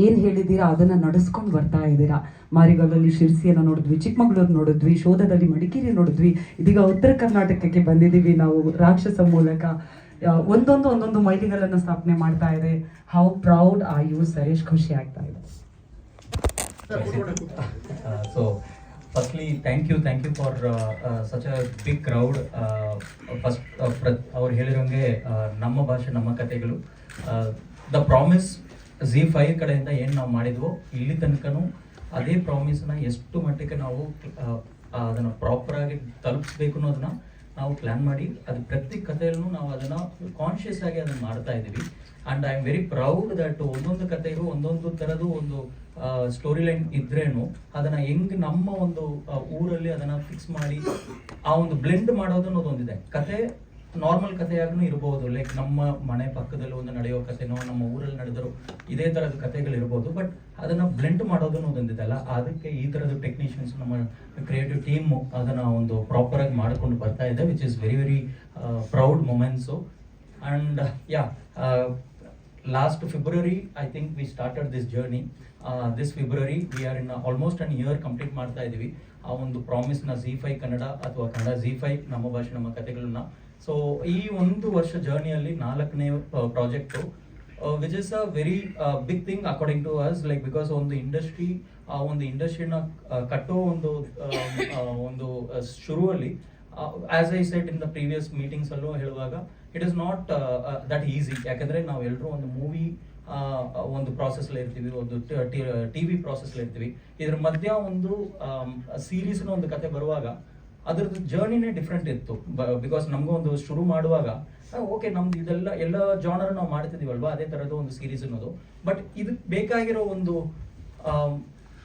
ಏನು ಹೇಳಿದ್ದೀರಾ ಅದನ್ನು ನಡೆಸ್ಕೊಂಡು ಬರ್ತಾ ಇದ್ದೀರಾ. ಮಾರಿಗಾಲಲ್ಲಿ ಶಿರ್ಸಿಯನ್ನು ನೋಡಿದ್ವಿ, ಚಿಕ್ಕಮಗಳೂರು ನೋಡಿದ್ವಿ, ಶೋಧದಲ್ಲಿ ಮಡಿಕೇರಿ ನೋಡಿದ್ವಿ, ಇದೀಗ ಉತ್ತರ ಕರ್ನಾಟಕಕ್ಕೆ ಬಂದಿದ್ದೀವಿ ನಾವು ರಾಕ್ಷಸ ಮೂಲಕ. ಒಂದೊಂದು ಮೈಲಿಗಲ್ಲನ್ನು ಸ್ಥಾಪನೆ ಮಾಡ್ತಾ ಇದೆ. How proud are you sir? ಎಷ್ಟು ಖುಷಿ ಆಗ್ತಾ ಇದೆ. So firstly thank you for such a big crowd. First ಅವ್ರು ಹೇಳಿರೋಂಗೆ ನಮ್ಮ ಭಾಷೆ ನಮ್ಮ ಕಥೆಗಳು, ದ ಪ್ರಾಮಿಸ್ Z5 ಕಡೆಯಿಂದ ಏನು ನಾವು ಮಾಡಿದ್ವೋ ಇಲ್ಲಿ ತನಕನೂ ಅದೇ ಪ್ರಾಮಿಸ್ನ ಎಷ್ಟು ಮಟ್ಟಿಗೆ ನಾವು ಅದನ್ನು ಪ್ರಾಪರಾಗಿ ತಲುಪಿಸ್ಬೇಕು ಅನ್ನೋದನ್ನ ನಾವು ಪ್ಲ್ಯಾನ್ ಮಾಡಿ ಅದು ಪ್ರತಿ ಕಥೆಯಲ್ಲೂ ನಾವು ಅದನ್ನು ಕಾನ್ಷಿಯಸ್ ಆಗಿ ಅದನ್ನು ಮಾಡ್ತಾ ಇದ್ದೀವಿ. And I am very proud that ಒಂದೊಂದು ಕಥೆಗೂ ಒಂದೊಂದು ಥರದ್ದು ಒಂದು ಸ್ಟೋರಿ ಲೈನ್ ಇದ್ರೇನು ಅದನ್ನು ಹೆಂಗೆ ನಮ್ಮ ಒಂದು ಊರಲ್ಲಿ ಅದನ್ನು ಫಿಕ್ಸ್ ಮಾಡಿ ಆ ಒಂದು ಬ್ಲೆಂಡ್ ಮಾಡೋದು ಅನ್ನೋದೊಂದಿದೆ. ಕತೆ ನಾರ್ಮಲ್ ಕಥೆಯಾಗೂ ಇರ್ಬೋದು, ಲೈಕ್ ನಮ್ಮ ಮನೆ ಪಕ್ಕದಲ್ಲಿ ಒಂದು ನಡೆಯೋ ಕಥೆನೋ ನಮ್ಮ ಊರಲ್ಲಿ ನಡೆದರೂ ಇದೇ ಥರದ ಕಥೆಗಳಿರ್ಬೋದು, ಬಟ್ ಅದನ್ನು ಬ್ಲೆಂಡ್ ಮಾಡೋದು ಅನ್ನೋದೊಂದಿದೆ ಅಲ್ಲ, ಅದಕ್ಕೆ ಈ ಥರದ ಟೆಕ್ನಿಷಿಯನ್ಸ್ ನಮ್ಮ ಕ್ರಿಯೇಟಿವ್ ಟೀಮ್ ಅದನ್ನು ಒಂದು ಪ್ರಾಪರಾಗಿ ಮಾಡಿಕೊಂಡು ಬರ್ತಾ ಇದೆ, which is very very proud moments. And last February I think we started this journey. This February we are in almost an year complete ಮಾಡ್ತಾ ಇದ್ದೀವಿ ಆ ಒಂದು ಪ್ರಾಮಿಸ್ನ Z5 ಕನ್ನಡ ಅಥವಾ ಕನ್ನಡ Z5 ನಮ್ಮ ಭಾಷೆ ನಮ್ಮ ಕಥೆಗಳನ್ನ. ಸೊ ಈ ಒಂದು ವರ್ಷ ಜರ್ನಿಯಲ್ಲಿ 4ನೇ project, which is a very big thing according to us, like because ಒಂದು ಇಂಡಸ್ಟ್ರಿ ಆ ಒಂದು ಇಂಡಸ್ಟ್ರಿನ ಕಟ್ಟೋ ಒಂದು ಶುರುವಲ್ಲಿ, as I said in the previous meetings ಅಲ್ಲೂ ಹೇಳುವಾಗ, it is not that easy. ಯಾಕಂದರೆ ನಾವೆಲ್ಲರೂ ಒಂದು ಮೂವಿ ಒಂದು ಪ್ರಾಸೆಸ್ಲಿ ಇರ್ತೀವಿ, ಒಂದು TV ಪ್ರಾಸೆಸ್ಲಿ ಇರ್ತೀವಿ, ಇದ್ರ ಮಧ್ಯ ಒಂದು ಸೀರೀಸ್ನ ಒಂದು ಕತೆ ಬರುವಾಗ ಅದ್ರದ್ದು ಜರ್ನಿನೇ ಡಿಫ್ರೆಂಟ್ ಇತ್ತು. ಬಿಕಾಸ್ ನಮಗೂ ಒಂದು ಶುರು ಮಾಡುವಾಗ ಓಕೆ ನಮ್ದು ಇದೆಲ್ಲ ಎಲ್ಲ ಜಾನರ್ ನಾವು ಮಾಡ್ತಿದ್ದೀವಲ್ವಾ, ಅದೇ ಥರದ್ದು ಒಂದು ಸೀರೀಸ್ ಅನ್ನೋದು, ಬಟ್ ಇದಕ್ಕೆ ಬೇಕಾಗಿರೋ ಒಂದು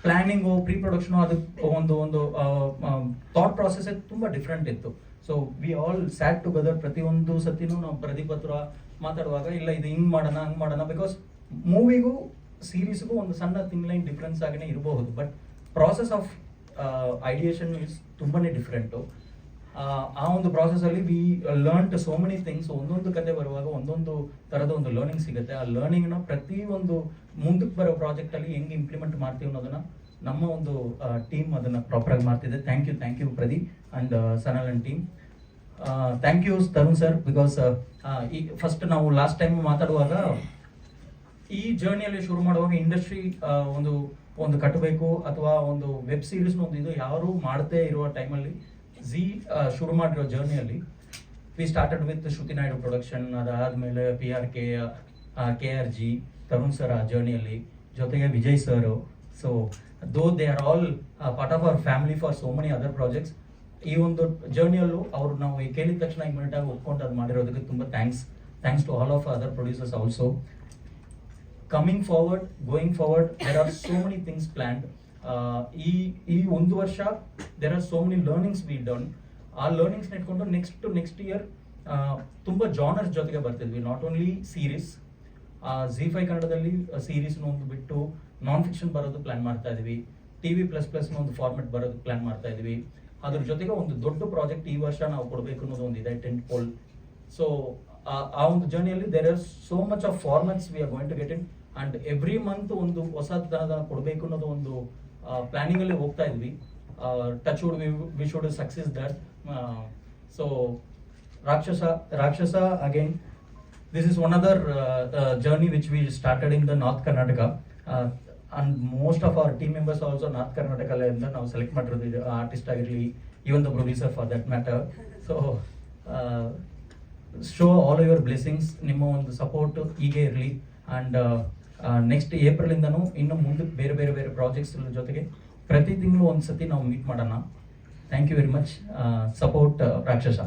ಪ್ಲಾನಿಂಗು ಪ್ರೀ ಪ್ರೊಡಕ್ಷನು ಅದಕ್ಕೆ ಒಂದು ಥಾಟ್ ಪ್ರಾಸೆಸ್ಸೇ ತುಂಬ ಡಿಫ್ರೆಂಟ್ ಇತ್ತು. So we all sat together, ಪ್ರತಿಯೊಂದು ಸತಿನೂ ನಾವು ಪ್ರದೀಪ್ ಹತ್ರ ಮಾತಾಡುವಾಗ ಇಲ್ಲ ಇದು ಹಿಂಗೆ ಮಾಡೋಣ ಹಂಗೆ ಮಾಡೋಣ, ಬಿಕಾಸ್ ಮೂವಿಗೂ ಸೀರೀಸ್ಗೂ ಒಂದು ಸಣ್ಣ ಥಿಂಗ್ ಲೈನ್ ಡಿಫ್ರೆನ್ಸ್ ಆಗೇ ಇರಬಹುದು, but process of ideation is ತುಂಬಾ ಡಿಫ್ರೆಂಟು. ಆ ಒಂದು ಪ್ರಾಸೆಸ್ಸಲ್ಲಿ we learned so many things. ಒಂದೊಂದು ಕತೆ ಬರುವಾಗ ಒಂದೊಂದು ಥರದ ಒಂದು ಲರ್ನಿಂಗ್ ಸಿಗುತ್ತೆ. ಆ ಲರ್ನಿಂಗ್ನ ಪ್ರತಿಯೊಂದು ಮುಂದಕ್ಕೆ ಬರೋ ಪ್ರಾಜೆಕ್ಟಲ್ಲಿ ಹೆಂಗೆ ಇಂಪ್ಲಿಮೆಂಟ್ ಮಾಡ್ತೀವಿ ಅನ್ನೋದನ್ನು ನಮ್ಮ ಒಂದು ಟೀಮ್ ಅದನ್ನು ಪ್ರಾಪರಾಗಿ ಮಾಡ್ತಿದೆ. Thank you Pradeep and Sanal and team. Thank you Tarun sir, because ಈ ಫಸ್ಟ್ ನಾವು ಲಾಸ್ಟ್ ಟೈಮ್ ಮಾತಾಡುವಾಗ ಈ ಜರ್ನಿಯಲ್ಲಿ ಶುರು ಮಾಡುವಾಗ ಇಂಡಸ್ಟ್ರಿ ಒಂದು ಕಟ್ಟಬೇಕು ಅಥವಾ ಒಂದು ವೆಬ್ ಸೀರೀಸ್ನ ಒಂದು ಇದು ಯಾರು ಮಾಡದೇ ಇರುವ ಟೈಮಲ್ಲಿ ಶುರು ಮಾಡಿರೋ ಜರ್ನಿಯಲ್ಲಿ we started with Shruti Naidu production, ಅದಾದಮೇಲೆ KRG ತರುಣ್ ಸರ್ ಆ ಜರ್ನಿಯಲ್ಲಿ, ಜೊತೆಗೆ Vijay sir. So though they are all part of our family for so many other projects. ಈ ಒಂದು ಜರ್ನಿಯಲ್ಲೂ ಅವರು ನಾವು ಕೇಳಿದ ತಕ್ಷಣ ಇಮಿಡಿಯೇಟ್ ಆಗಿ ಒಪ್ಕೊಂಡು ಅದು ಮಾಡಿರೋದಕ್ಕೆ ತುಂಬ thanks to all of other producers also. Coming forward, going forward, there are so many things planned. ಈ ಒಂದು ವರ್ಷ there are so many learnings we done. ಆ ಲರ್ನಿಂಗ್ಸ್ನ ಇಟ್ಕೊಂಡು ನೆಕ್ಸ್ಟ್ ಇಯರ್ ತುಂಬ ಜಾನರ್ಸ್ ಜೊತೆಗೆ ಬರ್ತಿದ್ವಿ. ನಾಟ್ ಓನ್ಲಿ ಸೀರೀಸ್, Z5 ಕನ್ನಡದಲ್ಲಿ ಸೀರೀಸ್ನ ಒಂದು ಬಿಟ್ಟು ನಾನ್ ಫಿಕ್ಷನ್ ಬರೋದು ಪ್ಲ್ಯಾನ್ ಮಾಡ್ತಾ ಇದೀವಿ, TV++ನ ಒಂದು ಫಾರ್ಮೆಟ್ ಬರೋದು ಪ್ಲ್ಯಾನ್ ಮಾಡ್ತಾ ಇದೀವಿ. ಅದ್ರ ಜೊತೆಗೆ ಒಂದು ದೊಡ್ಡ ಪ್ರಾಜೆಕ್ಟ್ ಈ ವರ್ಷ ನಾವು ಕೊಡಬೇಕು ಅನ್ನೋದು ಒಂದು ಇದೆ, ಟೆಂಟ್ ಪೋಲ್. ಸೊ ಆ ಒಂದು ಜರ್ನಿಯಲ್ಲಿ there are so much of formats we are going to get in, and every month ಒಂದು ಹೊಸದನ್ನ ಕೊಡಬೇಕು ಅನ್ನೋದು ಒಂದು ಪ್ಲಾನಿಂಗಲ್ಲಿ ಹೋಗ್ತಾ ಇದ್ವಿ. Touch wood we should success that. So Rakshasa again, this is one other journey which we started in the North Karnataka, and most of our team members also North Karnataka ಲಿಂದ ನಾವು ಸೆಲೆಕ್ಟ್ ಮಾಡಿರೋದು, ಆರ್ಟಿಸ್ಟ್ ಆಗಿರಲಿ, even the producer for that matter. So show all your blessings, ನಿಮ್ಮ ಒಂದು support ಹೀಗೆ ಇರಲಿ. And next ಏಪ್ರಿಲಿಂದನೂ ಇನ್ನು ಮುಂದಕ್ಕೆ ಬೇರೆ ಪ್ರಾಜೆಕ್ಟ್ಸ್ ಜೊತೆಗೆ ಪ್ರತಿ ತಿಂಗಳು ಒಂದು ಸತಿ ನಾವು ಮೀಟ್ ಮಾಡೋಣ. Thank you very much. Support Rakshasa.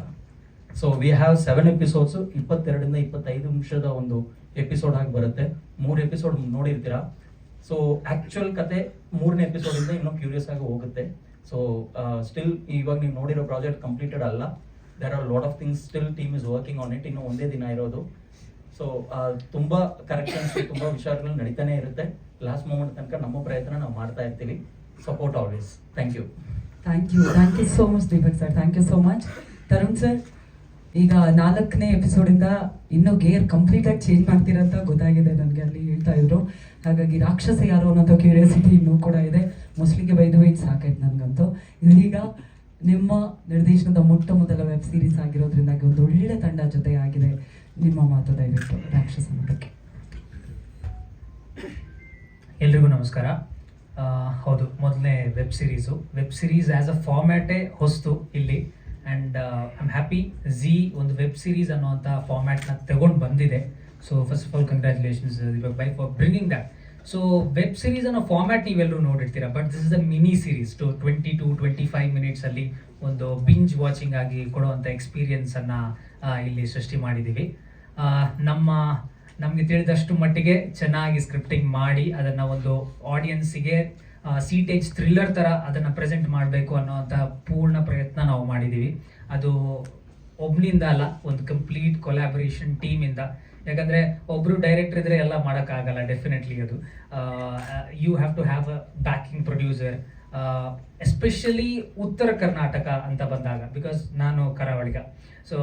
So we have 7 episodes, 22 ಇಂದ 25 ನಿಮಿಷದ ಒಂದು ಎಪಿಸೋಡ್ ಆಗಿ ಬರುತ್ತೆ. 3 ಎಪಿಸೋಡ್ ನೋಡಿರ್ತೀರಾ. ಸೊ ಆ್ಯಕ್ಚುಯಲ್ ಕತೆ 3ನೇ ಎಪಿಸೋಡಿಂದ ಇನ್ನೂ ಕ್ಯೂರಿಯಸ್ ಆಗಿ ಹೋಗುತ್ತೆ. ಸೊ ಸ್ಟಿಲ್ ಇವಾಗ ನೀವು ನೋಡಿರೋ ಪ್ರಾಜೆಕ್ಟ್ ಕಂಪ್ಲೀಟೆಡ್ ಅಲ್ಲ, there are lot of things still team is working on it. ಇನ್ನು ಒಂದೇ ದಿನ ಇರೋದು. ಸೊ ತುಂಬ ಕರೆಕ್ಷನ್ಸ್, ತುಂಬ ವಿಚಾರಗಳು ನಡೀತಾನೆ ಇರುತ್ತೆ. ಲಾಸ್ಟ್ ಮೂಮೆಂಟ್ ತನಕ ನಮ್ಮ ಪ್ರಯತ್ನ ನಾವು ಮಾಡ್ತಾ ಇರ್ತೀವಿ. Support always. Thank you so much Deepak sir. Thank you so much. Tarun sir, ಈಗ 4ನೇ ಎಪಿಸೋಡಿಂದ ಇನ್ನೂ ಗೇರ್ ಕಂಪ್ಲೀಟಾಗಿ ಚೇಂಜ್ ಮಾಡ್ತೀರಾ ಅಂತ ಗೊತ್ತಾಗಿದೆ ನನಗೆ, ಅಲ್ಲಿ ಹೇಳ್ತಾ ಇದ್ರು. ಹಾಗಾಗಿ ರಾಕ್ಷಸ ಯಾರು ಅನ್ನೋದು ಕ್ಯೂರಿಯಾಸಿಟಿ ಇನ್ನೂ ಕೂಡ ಇದೆ. ಮೋಸ್ಟ್ಲಿಗೆ ಬೈದು ಇದು ಸಾಕಾಯ್ತು ನನಗಂತೂ. ಇದೀಗ ನಿಮ್ಮ ನಿರ್ದೇಶನದ ಮೊಟ್ಟ ಮೊದಲ ವೆಬ್ ಸೀರೀಸ್ ಆಗಿರೋದ್ರಿಂದಾಗಿ ಒಂದು ಒಳ್ಳೆ ತಂಡ ಜೊತೆ ಆಗಿದೆ. ನಿಮ್ಮ ಮಾತು ದಯವಿಟ್ಟು ರಾಕ್ಷಸ ಬಗ್ಗೆ. ಎಲ್ರಿಗೂ ನಮಸ್ಕಾರ. ಹೌದು, ಮೊದಲನೇ ವೆಬ್ ಸೀರೀಸ್ ಆ್ಯಸ್ ಅ ಫಾರ್ಮ್ಯಾಟೇ ಹೊಸ್ತು ಇಲ್ಲಿ. And I am happy Zee ಒಂದು ವೆಬ್ ಸೀರೀಸ್ ಅನ್ನೋಂಥ ಫಾರ್ಮ್ಯಾಟ್ನ ತಗೊಂಡು ಬಂದಿದೆ. So first of all congratulations by for bringing that. So web series ಅನ್ನೋ ಫಾರ್ಮ್ಯಾಟ್ ನೀವೆಲ್ಲರೂ ನೋಡಿರ್ತೀರ, but this is a mini series 20-25 ಮಿನಿಟ್ಸಲ್ಲಿ ಒಂದು ಬಿಂಜ್ ವಾಚಿಂಗ್ ಆಗಿ ಕೊಡುವಂಥ ಎಕ್ಸ್ಪೀರಿಯನ್ಸನ್ನು ಇಲ್ಲಿ ಸೃಷ್ಟಿ ಮಾಡಿದ್ದೀವಿ. ನಮಗೆ ತಿಳಿದಷ್ಟು ಮಟ್ಟಿಗೆ ಚೆನ್ನಾಗಿ ಸ್ಕ್ರಿಪ್ಟಿಂಗ್ ಮಾಡಿ ಅದನ್ನು ಒಂದು ಆಡಿಯನ್ಸಿಗೆ ಸೀಟೇಜ್ ಥ್ರಿಲ್ಲರ್ ಥರ ಅದನ್ನು ಪ್ರೆಸೆಂಟ್ ಮಾಡಬೇಕು ಅನ್ನೋವಂಥ ಪೂರ್ಣ ಪ್ರಯತ್ನ ನಾವು ಮಾಡಿದ್ದೀವಿ. ಅದು ಒಬ್ಬನಿಂದ ಅಲ್ಲ, ಒಂದು ಕಂಪ್ಲೀಟ್ ಕೊಲ್ಯಾಬರೇಷನ್ ಟೀಮಿಂದ. ಯಾಕಂದರೆ ಒಬ್ಬರು ಡೈರೆಕ್ಟರ್ ಇದ್ದರೆ ಎಲ್ಲ ಮಾಡೋಕ್ಕಾಗಲ್ಲ, ಡೆಫಿನೆಟ್ಲಿ. ಅದು you have to have a backing producer, especially Uttara Karnataka ಅಂತ ಬಂದಾಗ, ಬಿಕಾಸ್ ನಾನು ಕರಾವಳಿಗ. ಸೊ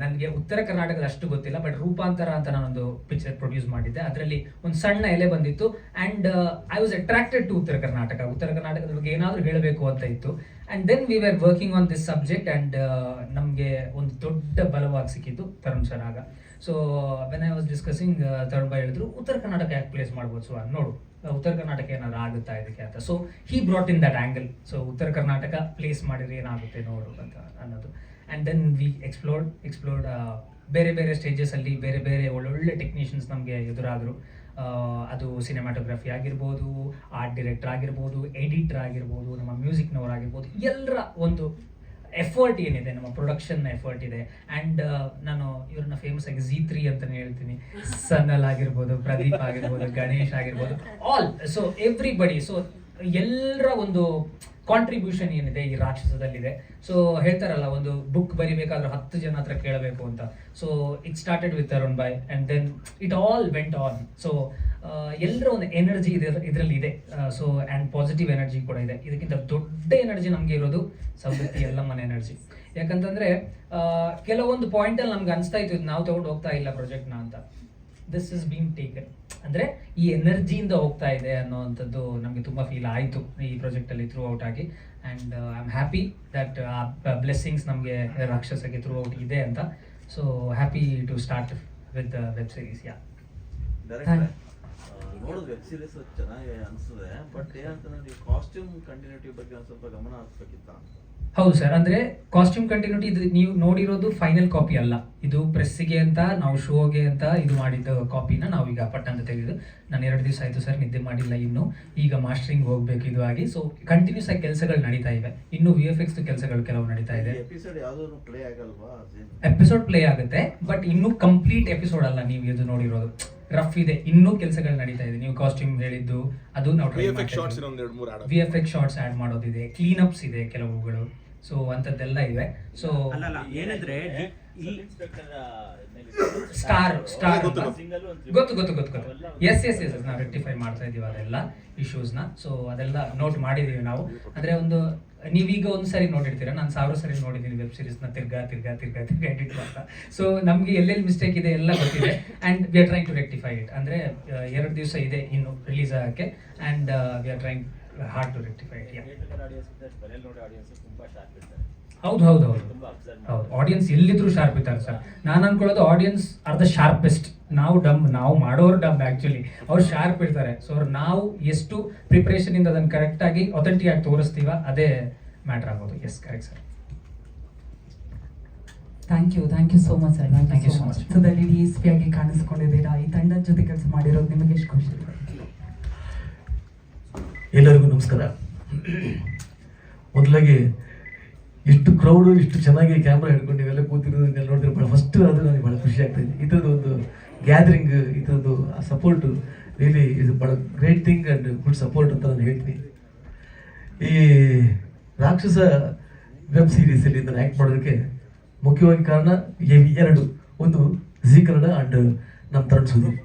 ನನಗೆ ಉತ್ತರ ಕರ್ನಾಟಕದ ಅಷ್ಟು ಗೊತ್ತಿಲ್ಲ, ಬಟ್ ರೂಪಾಂತರ ಅಂತ ನಾನೊಂದು ಪಿಕ್ಚರ್ ಪ್ರೊಡ್ಯೂಸ್ ಮಾಡಿದ್ದೆ. ಅದರಲ್ಲಿ ಒಂದು ಸಣ್ಣ ಎಲೆ ಬಂದಿತ್ತು. And I was attracted to ಉತ್ತರ ಕರ್ನಾಟಕದ ಬಗ್ಗೆ ಏನಾದರೂ ಹೇಳಬೇಕು ಅಂತ ಇತ್ತು. And then we are working on this subject. And ನಮಗೆ ಒಂದು ದೊಡ್ಡ ಬಲವಾಗಿ ಸಿಕ್ಕಿದ್ದು ತರುಣ್ ಸರ್ ಆಗ. So when I was discussing, Tarun ಬಾಯ್ ಹೇಳಿದ್ರು, ಉತ್ತರ ಕರ್ನಾಟಕ ಯಾಕೆ ಪ್ಲೇಸ್ ಮಾಡ್ಬೋದು ಸೊ ನೋಡು, ಉತ್ತರ ಕರ್ನಾಟಕ ಏನಾದ್ರು ಆಗುತ್ತಾ ಇದಕ್ಕೆ ಅಂತ. So he brought in that angle. So ಉತ್ತರ ಕರ್ನಾಟಕ ಪ್ಲೇಸ್ ಮಾಡಿದ್ರೆ ಏನಾಗುತ್ತೆ ನೋಡು ಅಂತ ಅನ್ನೋದು. ಆ್ಯಂಡ್ ದೆನ್ ವಿ ಎಕ್ಸ್ಪ್ಲೋರ್ಡ್ ಬೇರೆ ಸ್ಟೇಜಸಲ್ಲಿ ಬೇರೆ ಒಳ್ಳೊಳ್ಳೆ ಟೆಕ್ನಿಷಿಯನ್ಸ್ ನಮಗೆ ಎದುರಾದರು. ಅದು ಸಿನಿಮಾಟೋಗ್ರಫಿ ಆಗಿರ್ಬೋದು, ಆರ್ಟ್ ಡೈರೆಕ್ಟರ್ ಆಗಿರ್ಬೋದು, ಎಡಿಟರ್ ಆಗಿರ್ಬೋದು, ನಮ್ಮ ಮ್ಯೂಸಿಕ್ನವರಾಗಿರ್ಬೋದು, ಎಲ್ಲರ ಒಂದು ಎಫರ್ಟ್ ಏನಿದೆ, ನಮ್ಮ ಪ್ರೊಡಕ್ಷನ್ ಎಫರ್ಟ್ ಇದೆ. ಆ್ಯಂಡ್ ನಾನು ಇವ್ರನ್ನ ಫೇಮಸ್ ಆಗಿ Z3 ಅಂತಲೇ ಹೇಳ್ತೀನಿ. ಸನಲ್ ಆಗಿರ್ಬೋದು, ಪ್ರದೀಪ್ ಆಗಿರ್ಬೋದು, ಗಣೇಶ್ ಆಗಿರ್ಬೋದು, ಆಲ್. So everybody. ಸೊ ಎಲ್ಲರ ಒಂದು ಕಾಂಟ್ರಿಬ್ಯೂಷನ್ ಏನಿದೆ ಈ ರಾಕ್ಷಸದಲ್ಲಿದೆ. ಸೊ ಹೇಳ್ತಾರಲ್ಲ, ಒಂದು ಬುಕ್ ಬರಿಬೇಕಾದ್ರೆ 10 ಜನ ಹತ್ರ ಕೇಳಬೇಕು ಅಂತ. So it started with Tarun boy and then it all went on. So ಎಲ್ಲರ ಒಂದು ಎನರ್ಜಿ ಇದರಲ್ಲಿ ಇದೆ. ಸೊ ಆ್ಯಂಡ್ ಪಾಸಿಟಿವ್ ಎನರ್ಜಿ ಕೂಡ ಇದೆ. ಇದಕ್ಕಿಂತ ದೊಡ್ಡ ಎನರ್ಜಿ ನಮಗೆ ಇರೋದು ಸವದತ್ತಿ ಯಲ್ಲಮ್ಮನ ಎನರ್ಜಿ. ಯಾಕಂತಂದರೆ ಕೆಲವೊಂದು ಪಾಯಿಂಟಲ್ಲಿ ನಮ್ಗೆ ಅನಿಸ್ತಾ ಇತ್ತು ನಾವು ತಗೊಂಡು ಹೋಗ್ತಾ ಇಲ್ಲ ಪ್ರಾಜೆಕ್ಟ್ನ ಅಂತ. ದಿಸ್ ಇಸ್ ಬೀನ್ ಟೇಕನ್ ಅಂದರೆ ಈ ಎನರ್ಜಿಯಿಂದ ಹೋಗ್ತಾ ಇದೆ ಅನ್ನೋವಂಥದ್ದು ನಮಗೆ ತುಂಬ ಫೀಲ್ ಆಯಿತು ಈ ಪ್ರಾಜೆಕ್ಟಲ್ಲಿ ಥ್ರೂ ಔಟ್ ಆಗಿ. And I am happy that blessings ನಮಗೆ ರಾಕ್ಷಸಗೆ ಥ್ರೂ ಔಟ್ ಇದೆ ಅಂತ. So happy to start with the web series. ಯಾ ನೋಡೋದು ವೆಬ್ ಸೀರೀಸ್ ಚೆನ್ನಾಗಿ ಅನಿಸ್ತದೆ, ಬಟ್ ಏನಂತಂದ್ರೆ ನೀವು ಕಾಸ್ಟ್ಯೂಮ್ ಕಂಟಿನ್ಯೂಟಿ ಬಗ್ಗೆ ಒಂದು ಸ್ವಲ್ಪ ಗಮನ ಹರಿಸ್ಬೇಕಿತ್ತ ಅಂತ. ಹೌದು ಸರ್, ಅಂದರೆ ಕಾಸ್ಟ್ಯೂಮ್ ಕಂಟಿನ್ಯೂಟಿ ಇದು ನೀವು ನೋಡಿರೋದು ಫೈನಲ್ ಕಾಪಿ ಅಲ್ಲ. ಇದು ಪ್ರೆಸ್ಸಿಗೆ ಅಂತ ನಾವು ಶೋಗೆ ಅಂತ ಇದು ಮಾಡಿದ್ದ ಕಾಪಿನ ನಾವೀಗ ಪಟ್ ಅಂತ ತೆಗೆದು, ನಾನು 2 ದಿವಸ ಆಯಿತು ಸರ್ ನಿದ್ದೆ ಮಾಡಿಲ್ಲ ಇನ್ನು, ಈಗ ಮಾಸ್ಟರಿಂಗ್ ಹೋಗ್ಬೇಕು ಇದು ಆಗಿ. ಸೊ ಕಂಟಿನ್ಯೂಸ್ ಆಗಿ ಕೆಲಸಗಳು ನಡೀತಾ ಇವೆ. ಇನ್ನು VFX ಕೆಲಸಗಳು ಕೆಲವು ನಡೀತಾ ಇದೆ. ಎಪಿಸೋಡ್ ಯಾವುದೂ ಪ್ಲೇ ಆಗಲ್ವಾ? ಎಪಿಸೋಡ್ ಪ್ಲೇ ಆಗುತ್ತೆ, ಬಟ್ ಇನ್ನೂ ಕಂಪ್ಲೀಟ್ ಎಪಿಸೋಡ್ ಅಲ್ಲ ನೀವು ಇದು ನೋಡಿರೋದು. ರಫ್ ಇದೆ, ಇನ್ನೂ ಕೆಲಸಗಳು ನಡೀತಾ ಇದೆ. ನೀವು ಕಾಸ್ಟ್ಯೂಮ್ ಹೇಳಿದ್ದು ಅದು ನಾವು VFX ಶಾರ್ಟ್ಸ್ ಆ್ಯಡ್ ಮಾಡೋದಿದೆ, ಕ್ಲೀನಪ್ಸ್ ಇದೆ ಕೆಲವುಗಳು. ಸೊ ಅಂಥದ್ದೆಲ್ಲ ಇದೆ. ಸೊ ಏನಂದ್ರೆ ಸ್ಟಾರ್ ಗೊತ್ತು ಎಸ್ ನಾವು ರೆಕ್ಟಿಫೈ ಮಾಡ್ತಾ ಇದೀವಿ ಅದೆಲ್ಲ ಇಶ್ಯೂಸ್ನ. ಸೊ ಅದೆಲ್ಲ ನೋಟ್ ಮಾಡಿದೀವಿ ನಾವು. ಅಂದರೆ ಒಂದು ನೀವೀಗ ಒಂದು ಸರಿ ನೋಡಿರ್ತೀರ, ನಾನು 1000 ಸರಿ ನೋಡಿದ್ದೀನಿ ವೆಬ್ ಸೀರೀಸ್ನ ತಿರ್ಗಾ ಎಡಿಟ್ ಮಾಡ್ತಾ. ಸೊ ನಮಗೆ ಎಲ್ಲೆಲ್ಲಿ ಮಿಸ್ಟೇಕ್ ಇದೆ ಎಲ್ಲ ಗೊತ್ತಿದೆ. And we are trying to rectify it. ಅಂದರೆ 2 ದಿವಸ ಇದೆ ಇನ್ನು ರಿಲೀಸ್ ಆಗೋಕ್ಕೆ. And we are trying hard to rectify it. ಹೌದು ಆಡಿಯನ್ಸ್ ಎಲ್ಲಿದ್ರು ಶಾರ್ಪ್ ಇದ್ದಾರೆ ಸರ್. ನಾನು ಅನ್ಕೊಳ್ಳೋದು ಆಡಿಯನ್ಸ್ ಆರ್ ದ ಶಾರ್ಪೆಸ್ಟ್. ನಾವು ಮಾಡೋರು ಡಮ್ ಆ್ಯಕ್ಚುಲಿ. ಅವ್ರು ಶಾರ್ಪ್ ಇರ್ತಾರೆ. ಸೊ ನಾವು ಎಷ್ಟು ಪ್ರಿಪ್ರೇಷನಿಂದ ಅದನ್ನು ಕರೆಕ್ಟಾಗಿ ಅಥೆಂಟಿಕ್ ಆಗಿ ತೋರಿಸ್ತೀವ ಅದೇ ಮ್ಯಾಟ್ರ್ ಆಗೋದು. Yes, correct sir. Thank you so much sir. Thank you so much. ಚಿತ್ರದಲ್ಲಿ DSP ಆಗಿ ಕಾಣಿಸ್ಕೊಂಡಿದ್ದೀರಾ. ಈ ತಂಡದ ಜೊತೆ ಕೆಲಸ ಮಾಡಿರೋದು ನಿಮಗೆ ಎಷ್ಟು ಖುಷಿ? ಎಲ್ಲರಿಗೂ ನಮಸ್ಕಾರ. ಮೊದಲಾಗಿ ಇಷ್ಟು ಕ್ರೌಡು ಇಷ್ಟು ಚೆನ್ನಾಗಿ ಕ್ಯಾಮ್ರಾ ಹಿಡ್ಕೊಂಡು ನೀವೆಲ್ಲ ಕೂತಿರೋದನ್ನೆಲ್ಲ ನೋಡಿದ್ರೆ ಭಾಳ ಫಸ್ಟ್ ಅದು ನನಗೆ ಭಾಳ ಖುಷಿ ಆಗ್ತಾಯಿದೆ. ಈ ಥರದ್ದು ಒಂದು ಗ್ಯಾದರಿಂಗ್, ಈ ಥರದ್ದು ಸಪೋರ್ಟು ರಿಯಲಿ ಇದು ಭಾಳ great thing and good support ಅಂತ ನಾನು ಹೇಳ್ತೀನಿ. ಈ ರಾಕ್ಷಸ ವೆಬ್ ಸೀರೀಸಲ್ಲಿ ನಾನು ಆ್ಯಕ್ಟ್ ಮಾಡೋದಕ್ಕೆ ಮುಖ್ಯವಾಗಿ ಕಾರಣ 2. ಒಂದು ಝೀ ಕನ್ನಡ ಆ್ಯಂಡ್ ನಮ್ಮ ತರುಣ್ ಸುದೀಪ್.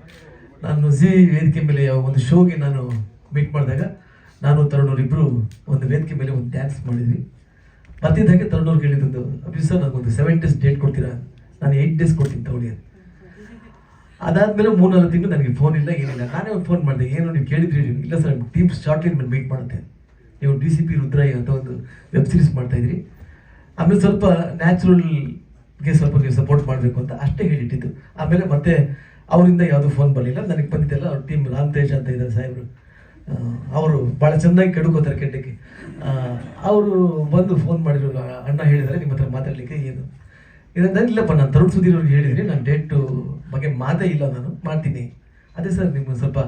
ನಾನು ಝೀ ವೇದಿಕೆ ಮೇಲೆ ಒಂದು ಶೋಗೆ ನಾನು ಮೀಟ್ ಮಾಡಿದಾಗ ನಾನು ತರುಣವ್ರಿಬ್ಬರು ಒಂದು ವೇದಿಕೆ ಮೇಲೆ ಒಂದು ಡ್ಯಾನ್ಸ್ ಮಾಡಿದ್ವಿ. ಬರ್ತಿದ್ದಾಗೆ ತರುಣವ್ರು ಹೇಳಿದ್ದು, ಅಭಿ ಸರ್ ನನಗೊಂದು 7 days ಡೇಟ್ ಕೊಡ್ತೀರಾ ನಾನು 8 ಡೇಸ್ ಕೊಡ್ತೀನಿ ತಗೊಳ್ಳಿ ಅಂತ. ಅದಾದ್ಮೇಲೆ 3-4 ತಿಂಗಳು ನನಗೆ ಫೋನ್ ಇಲ್ಲ, ಏನಿಲ್ಲ. ನಾನೇ ಒಂದು ಫೋನ್ ಮಾಡಿದೆ, ಏನು ನೀವು ಕೇಳಿದ್ರಿ? ಇಲ್ಲ ಸರ್, ಟೀಮ್ ಶಾರ್ಟ್ಲಿ ಮೇಲೆ ಮೀಟ್ ಮಾಡುತ್ತೆ, ನೀವು DCP ರುದ್ರಯ್ಯ ಅಂತ ಒಂದು ವೆಬ್ ಸೀರೀಸ್ ಮಾಡ್ತಾ ಇದ್ರಿ, ಆಮೇಲೆ ಸ್ವಲ್ಪ ನ್ಯಾಚುರಲ್ಗೆ ಸ್ವಲ್ಪ ನೀವು ಸಪೋರ್ಟ್ ಮಾಡಬೇಕು ಅಂತ ಅಷ್ಟೇ ಹೇಳಿಟ್ಟಿದ್ದು. ಆಮೇಲೆ ಮತ್ತೆ ಅವರಿಂದ ಯಾವುದೂ ಫೋನ್ ಬರಲಿಲ್ಲ. ನನಗೆ ಬಂದಿದ್ದೆಲ್ಲ ಅವ್ರ ಟೀಮ್ ರಾಮತೇಜ್ ಅಂತ ಇದ್ದಾರೆ ಸಾಹೇಬರು, ಅವರು ಭಾಳ ಚೆನ್ನಾಗಿ ಕೆಡುಕೋತಾರೆ ಕೆಡ್ಡಕ್ಕೆ. ಅವರು ಬಂದು ಫೋನ್ ಮಾಡಿದ್ರು, ಅಣ್ಣ ಹೇಳಿದ್ದಾರೆ ನಿಮ್ಮ ಹತ್ರ ಮಾತಾಡಲಿಕ್ಕೆ, ಏನು ಇದಂದ್ರೆ ಇಲ್ಲಪ್ಪ ನಾನು ತರುಣ್ ಸುಧೀರ್ ಅವ್ರಿಗೆ ಹೇಳಿದ್ರಿ, ನಾನು ಡೇಟು ಬಗ್ಗೆ ಮಾತೇ ಇಲ್ಲ, ನಾನು ಮಾಡ್ತೀನಿ. ಅದೇ ಸರ್ ನಿಮ್ಗೆ ಸ್ವಲ್ಪ